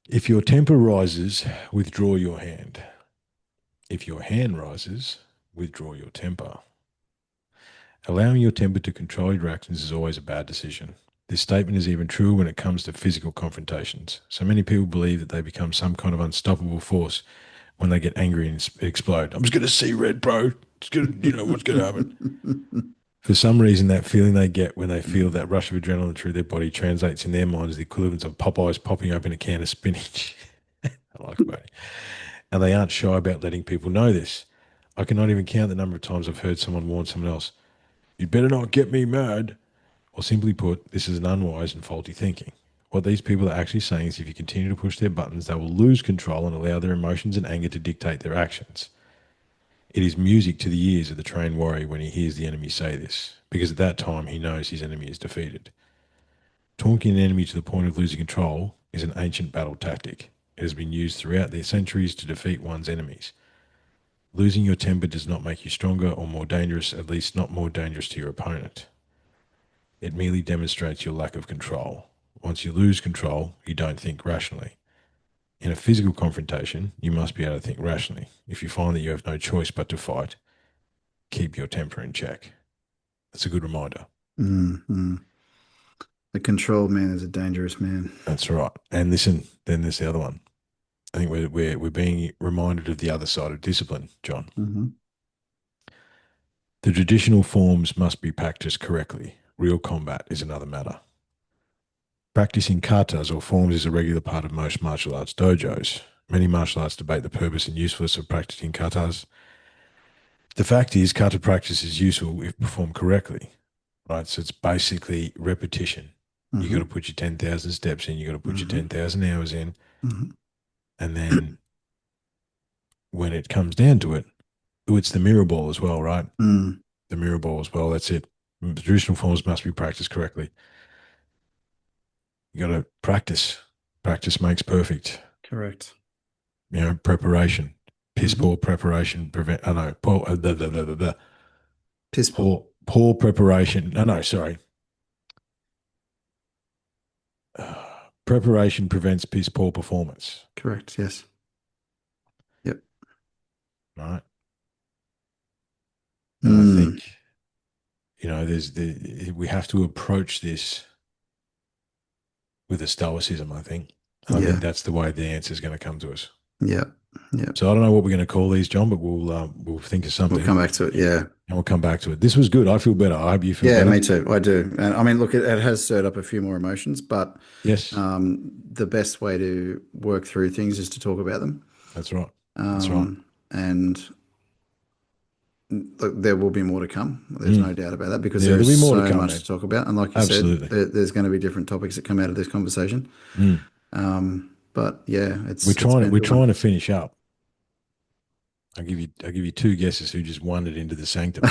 If your temper rises, withdraw your hand. If your hand rises, withdraw your temper. Allowing your temper to control your actions is always a bad decision. This statement is even true when it comes to physical confrontations. So many people believe that they become some kind of unstoppable force when they get angry and explode. I'm just going to see red, bro. It's going to, what's going to happen. For some reason, that feeling they get when they feel that rush of adrenaline through their body translates in their mind as the equivalent of Popeyes popping open a can of spinach. I like it, and they aren't shy about letting people know this. I cannot even count the number of times I've heard someone warn someone else, "You better not get me mad," Or simply put, this is an unwise and faulty thinking. What these people are actually saying is if you continue to push their buttons, they will lose control and allow their emotions and anger to dictate their actions. It is music to the ears of the trained warrior when he hears the enemy say this, because at that time he knows his enemy is defeated. Taunting an enemy to the point of losing control is an ancient battle tactic. It has been used throughout the centuries to defeat one's enemies. Losing your temper does not make you stronger or more dangerous, at least not more dangerous to your opponent. It merely demonstrates your lack of control. Once you lose control, you don't think rationally. In a physical confrontation, you must be able to think rationally. If you find that you have no choice but to fight, keep your temper in check. That's a good reminder. Mm-hmm. The control man is a dangerous man. That's right. And listen, then there's the other one. I think we're being reminded of the other side of discipline, John. Mm-hmm. The traditional forms must be practiced correctly. Real combat is another matter. Practicing katas or forms is a regular part of most martial arts dojos. Many martial arts debate the purpose and usefulness of practicing katas. The fact is, kata practice is useful if performed correctly, right? So it's basically repetition. You got to put your 10,000 steps in, you got to put your 10,000 hours in, and then when it comes down to it, oh, it's the mirror ball as well, right? Mm. The mirror ball as well. That's it. The traditional forms must be practiced correctly. You got to practice. Practice makes perfect. Correct. You know, preparation. Piss poor preparation prevent. I know. Poor. Piss poor. Poor preparation. No, sorry. Preparation prevents piss poor performance. Correct. Yes. Yep. Right. And I think, you know, we have to approach this with a stoicism, I think. And I think that's the way the answer is going to come to us. Yeah. Yeah. So I don't know what we're going to call these, John, but we'll think of something. We'll come back to it. Yeah. And we'll come back to it. This was good. I feel better. I hope you feel better. Yeah, me too. I do. And I mean, look, it has stirred up a few more emotions, but yes, the best way to work through things is to talk about them. That's right. That's right. And look, there will be more to come. There's no doubt about that because there'll there's be more so to come, much man. to talk about. And like you said, there's going to be different topics that come out of this conversation. But yeah, we're trying to finish up. I'll give you two guesses who just wandered into the sanctum.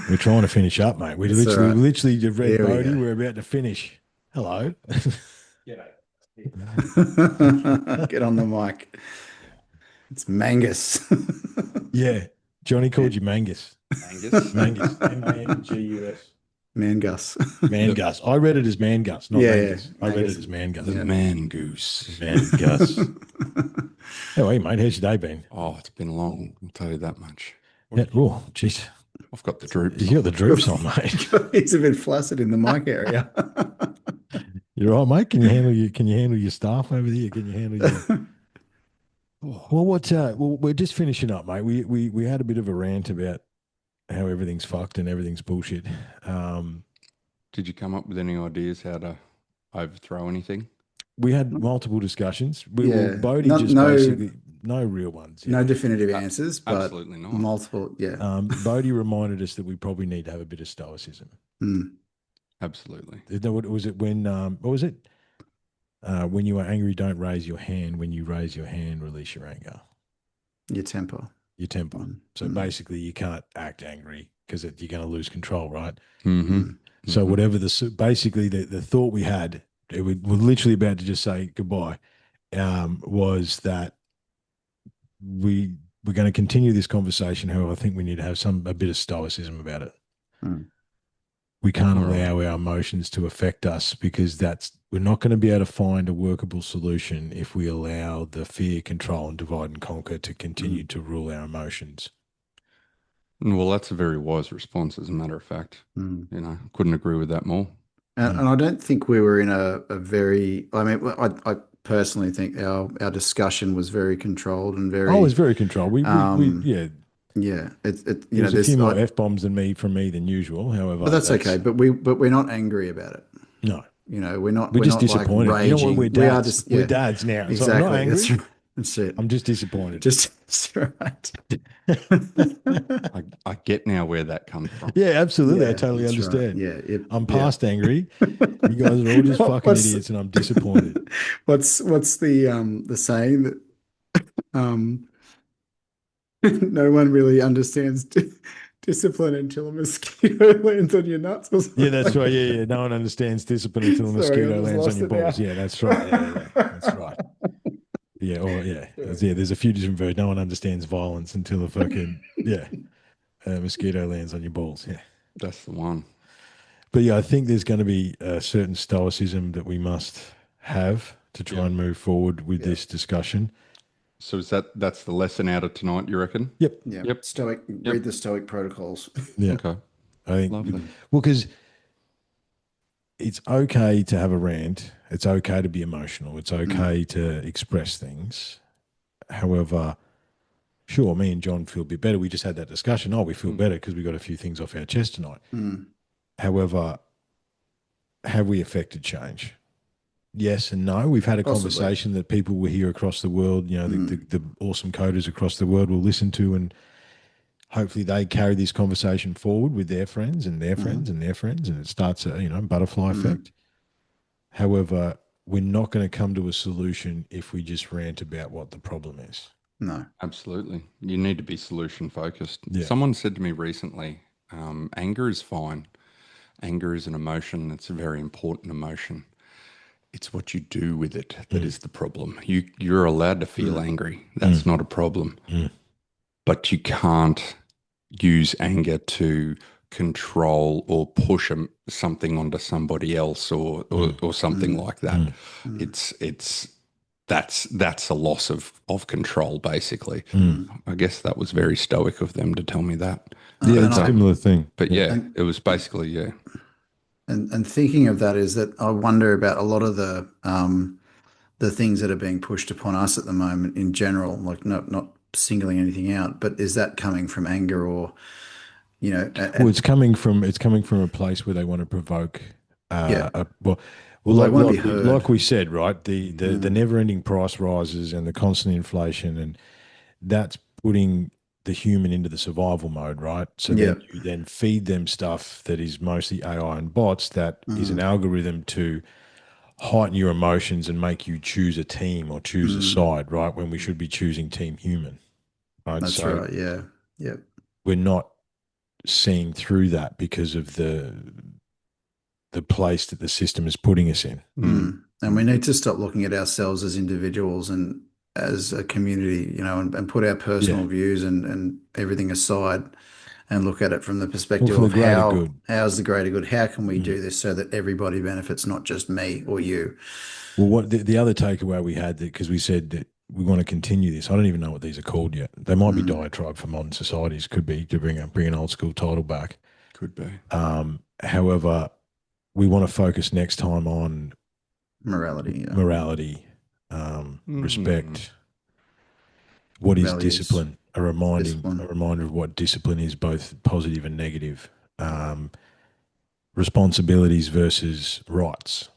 We're trying to finish up, mate. We literally just read Bodie. We're about to finish. Hello. Get on the mic. It's Mangus. Yeah. Johnny called you Mangus. Mangus. Mangus. Mangus. Mangus. Mangus. I read it as Mangus, not Mangus. I read it as Mangus. The man-goose. Mangus. How are you, mate? How's your day been? Oh, it's been long. I'll tell you that much. Yeah. Oh, jeez. I've got the droops. You got the droops on, mate. He's a bit flaccid in the mic area. You're right, mate. Can you handle your staff over there? Can you handle your Well, we're just finishing up, mate. We had a bit of a rant about how everything's fucked and everything's bullshit. Did you come up with any ideas how to overthrow anything? We had multiple discussions. Bodie basically no real ones. No definitive answers, but absolutely not. Multiple. Yeah. Bodie reminded us that we probably need to have a bit of stoicism. Absolutely. Was it when? What was it? When you are angry, don't raise your hand. When you raise your hand, release your anger. Your temper. Your temper. So basically, you can't act angry because you're going to lose control, right? So whatever basically the thought we had, we're literally about to just say goodbye, was that we're going to continue this conversation. However, I think we need to have a bit of stoicism about it. We can't allow our emotions to affect us because we're not going to be able to find a workable solution if we allow the fear, control, and divide and conquer to continue to rule our emotions. Well, that's a very wise response, as a matter of fact. You know, couldn't agree with that more. And I don't think we were in a very. I mean, I personally think our discussion was very controlled and very. Oh, it was very controlled. Yeah, there's a few more f-bombs from me than usual. However, but that's okay. But we're not angry about it. No, we're not. We're just not disappointed. Like raging. We're dads. We're dads now. Exactly. So I'm not angry. That's it. I'm just disappointed. Just that's right. I get now where that comes from. Yeah, absolutely. I Yeah, totally that's right. understand. Yeah, I'm yeah. past angry. You guys are all just fucking What's idiots, and I'm disappointed. what's the saying that um no one really understands discipline until a mosquito lands on your nuts or Yeah, something that's like right. Yeah, that. yeah. No one understands discipline until a Sorry, I mosquito just lands on lost your it balls. now. Yeah, that's right. Yeah, yeah, that's right. Yeah, or yeah, Yeah. yeah. There's a few different versions. No one understands violence until a fucking mosquito lands on your balls. Yeah, That's the one. but yeah, I think there's going to be a certain stoicism that we must have to try Yep. and move forward with Yeah. this discussion. So that's the lesson out of tonight, you reckon? Yep. Yeah. Yep. Stoic, Yep. read the Stoic protocols. Yeah, Okay. I think. Lovely. Well, because it's okay to have a rant. It's okay to be emotional. It's okay to express things. However, sure, me and John feel a bit better. We just had that discussion. Oh, we feel Mm. better because we got a few things off our chest tonight. Mm. However, have we affected change? Yes and no. We've had a Possibly. conversation that people will hear across the world, Mm. the awesome coders across the world will listen to, and hopefully they carry this conversation forward with their friends and their friends Mm. and their friends, and it starts a, butterfly Mm. effect. However, we're not going to come to a solution if we just rant about what the problem is. No. Absolutely. You need to be solution focused. Yeah. Someone said to me recently, anger is fine. Anger is an emotion. It's a very important emotion. It's what you do with it that is the problem. You're allowed to feel angry. That's not a problem. But you can't use anger to control or push something onto somebody else or something like that. It's that's a loss of control basically. I guess that was very stoic of them to tell me that. Yeah, And it's a I similar thing. But Yeah. yeah, and it was basically yeah. and thinking of that is that I wonder about a lot of the things that are being pushed upon us at the moment in general, like not singling anything out, but is that coming from anger or Well, and it's coming from a place where they want to provoke. yeah, Well, well, they like want to like be we, heard. like we said, right? The never-ending price rises and the constant inflation, and that's putting the human into the survival mode, right? So Yeah. then you then feed them stuff that is mostly AI and bots that is an algorithm to heighten your emotions and make you choose a team or choose a side, right? When we should be choosing team human, right? That's So right. Yeah. Yeah. we're not seeing through that because of the place that the system is putting us in. And we need to stop looking at ourselves as individuals and as a community, and put our Yeah. personal views and everything aside and look at it from the Well, perspective for the of greater good. how's the greater good? How can we Mm. do this so that everybody benefits, not just me or you? Well, what the other takeaway we had, because we said that we want to continue this. I don't even know what these are called yet. They might be Mm. diatribe for modern societies. Could be to bring an old school title back. Could be. However, we want to focus next time on Morality, yeah. morality, respect. What is Values, discipline? A discipline. reminder of what discipline is, both positive and negative. Responsibilities versus rights,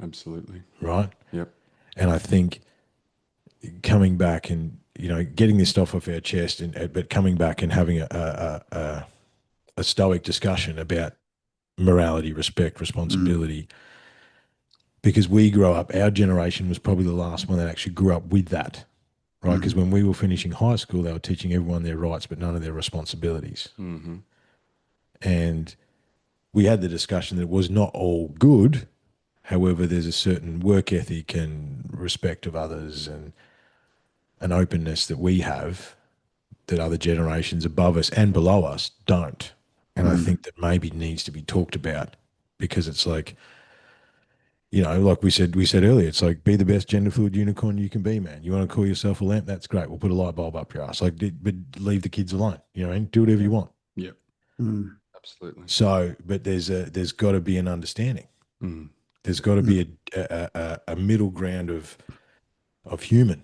Absolutely. right? Yep. And I think coming back and getting this stuff off our chest, but coming back and having a stoic discussion about morality, respect, responsibility, because we grow up. Our generation was probably the last one that actually grew up with that, right? Because when we were finishing high school, they were teaching everyone their rights, but none of their responsibilities. And we had the discussion that it was not all good. However, there's a certain work ethic and respect of others and an openness that we have that other generations above us and below us don't. And I think that maybe needs to be talked about, because it's like, like we said earlier, it's like, be the best gender fluid unicorn you can be, man. You want to call yourself a lamp? That's great. We'll put a light bulb up your ass. Like, but leave the kids alone. Do whatever you want. Yep. Mm. Absolutely. So, but there's got to be an understanding. There's got to be a middle ground of human.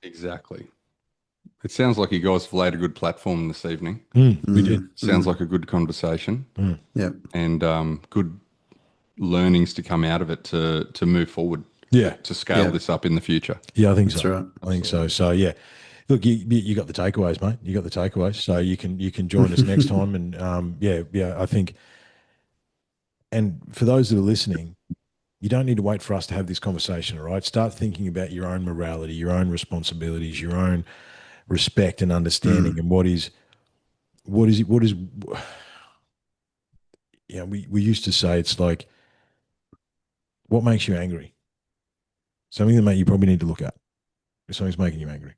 Exactly. It sounds like you guys have laid a good platform this evening. We did. Sounds like a good conversation Yep. and good learnings to come out of it to move forward. Yeah. to scale Yeah. this up in the future. Yeah, I think That's so. right. I think so. So yeah, look, you got the takeaways, mate. You got the takeaways. So you can join us next time, and yeah, I think. And for those that are listening, you don't need to wait for us to have this conversation. All right, start thinking about your own morality, your own responsibilities, your own respect and understanding, and what is. Yeah, we used to say it's like what makes you angry. Something that you probably need to look at. If something's making you angry,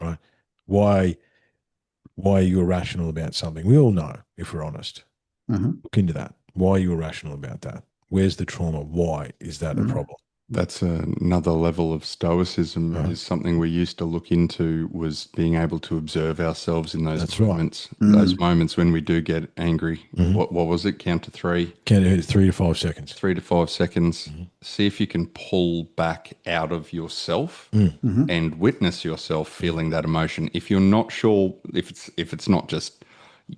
right? Why are you irrational about something? We all know, if we're honest. Mm-hmm. Look into that. Why are you irrational about that? Where's the trauma? Why is that a Mm-hmm. problem? That's another level of stoicism. Right. Is something we used to look into, was being able to observe ourselves in those That's right. moments. Mm. Those moments when we do get angry. Mhm. What was it? Count to three. Can it 3 to 5 seconds? 3 to 5 seconds. Mm-hmm. See if you can pull back out of yourself Mm-hmm. and witness yourself feeling that emotion. If you're not sure, if it's not just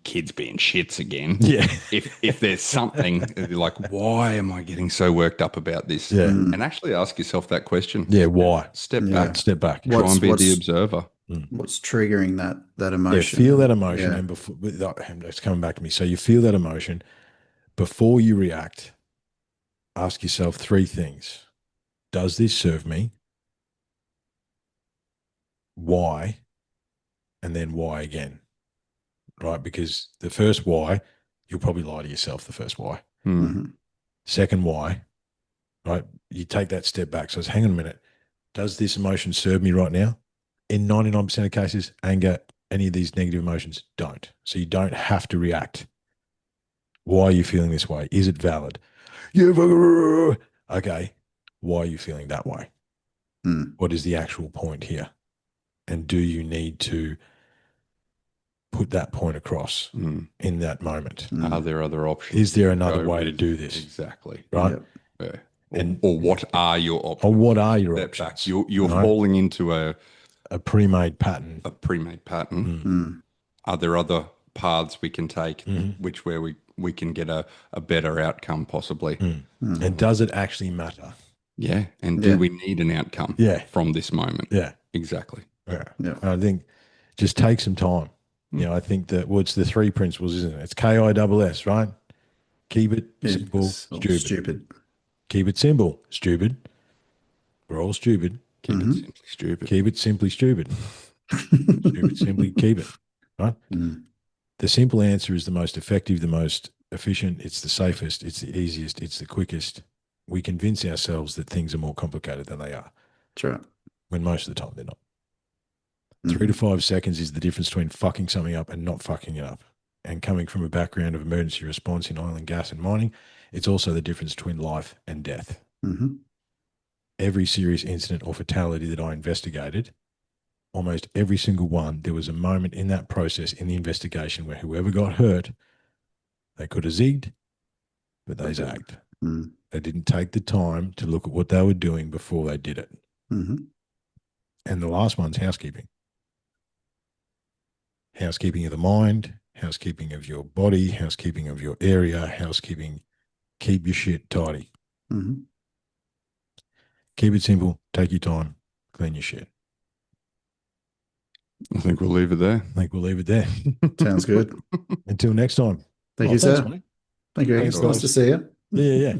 kids being shits again. Yeah. If there's something like, why am I getting so worked up about this? Yeah. And actually ask yourself that question. Yeah, why? Step Yeah. back. Step back. Try and be the What's observer. what's triggering that Yeah, emotion? feel that emotion, Yeah. and before it's coming back to me. So you feel that emotion before you react. Ask yourself 3 things: does this serve me? Why? And then why again? Right? Because the first why, you'll probably lie to yourself. The first why. Mm-hmm. Second why, right? You take that step back. So it's, hang on a minute. Does this emotion serve me right now? In 99% of cases, anger, any of these negative emotions don't. So you don't have to react. Why are you feeling this way? Is it valid? Yeah. Okay. Why are you feeling that way? Mm. What is the actual point here? And do you need to put that point across in that moment? Are there other options? Is there to another go way to with? do this? Exactly. Right? Yep. Yeah. Or what are your options? Or what are your Step options? back. You're Right? falling into a pre-made pattern. pre-made pattern. Mm. Are there other paths we can take, Mm-hmm. which where we can get a better outcome possibly? Mm. And does it actually matter? Yeah. And Yeah. do we need an outcome Yeah. from this moment? Yeah. Exactly. Yeah. Yeah. I think just take some time. You know, I think that it's the 3 principles, isn't it? It's KISS, right? Keep it simple, It's all stupid. stupid. Keep it simple, stupid. We're all stupid. Keep it simply stupid. Keep it simply stupid. Stupid, simply keep it. Right? Mm. The simple answer is the most effective, the most efficient. It's the safest. It's the easiest. It's the quickest. We convince ourselves that things are more complicated than they are, That's right. when most of the time they're not. Mm. 3 to 5 seconds is the difference between fucking something up and not fucking it up. And coming from a background of emergency response in oil and gas and mining, it's also the difference between life and death. Mm-hmm. Every serious incident or fatality that I investigated, almost every single one, there was a moment in that process in the investigation where whoever got hurt, they could have zigged, but they zagged. Mm. They didn't take the time to look at what they were doing before they did it. Mm-hmm. And the last one's housekeeping. Housekeeping of the mind, housekeeping of your body, housekeeping of your area, housekeeping. Keep your shit tidy. Mm-hmm. Keep it simple. Take your time. Clean your shit. I think we'll leave it there. I think we'll leave it there. Sounds good. Until next time. Thank you, thanks, sir. mate. Thank you. Thanks, It's nice guys. to see you. Yeah.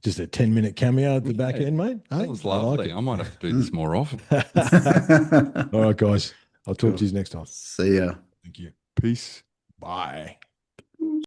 Just a 10-minute cameo at the back Yeah, end, mate. That Hey, was I like lovely. it. I might have to do this more often. All right, guys. I'll talk Cool. to you next time. See ya. Thank you. Peace. Bye.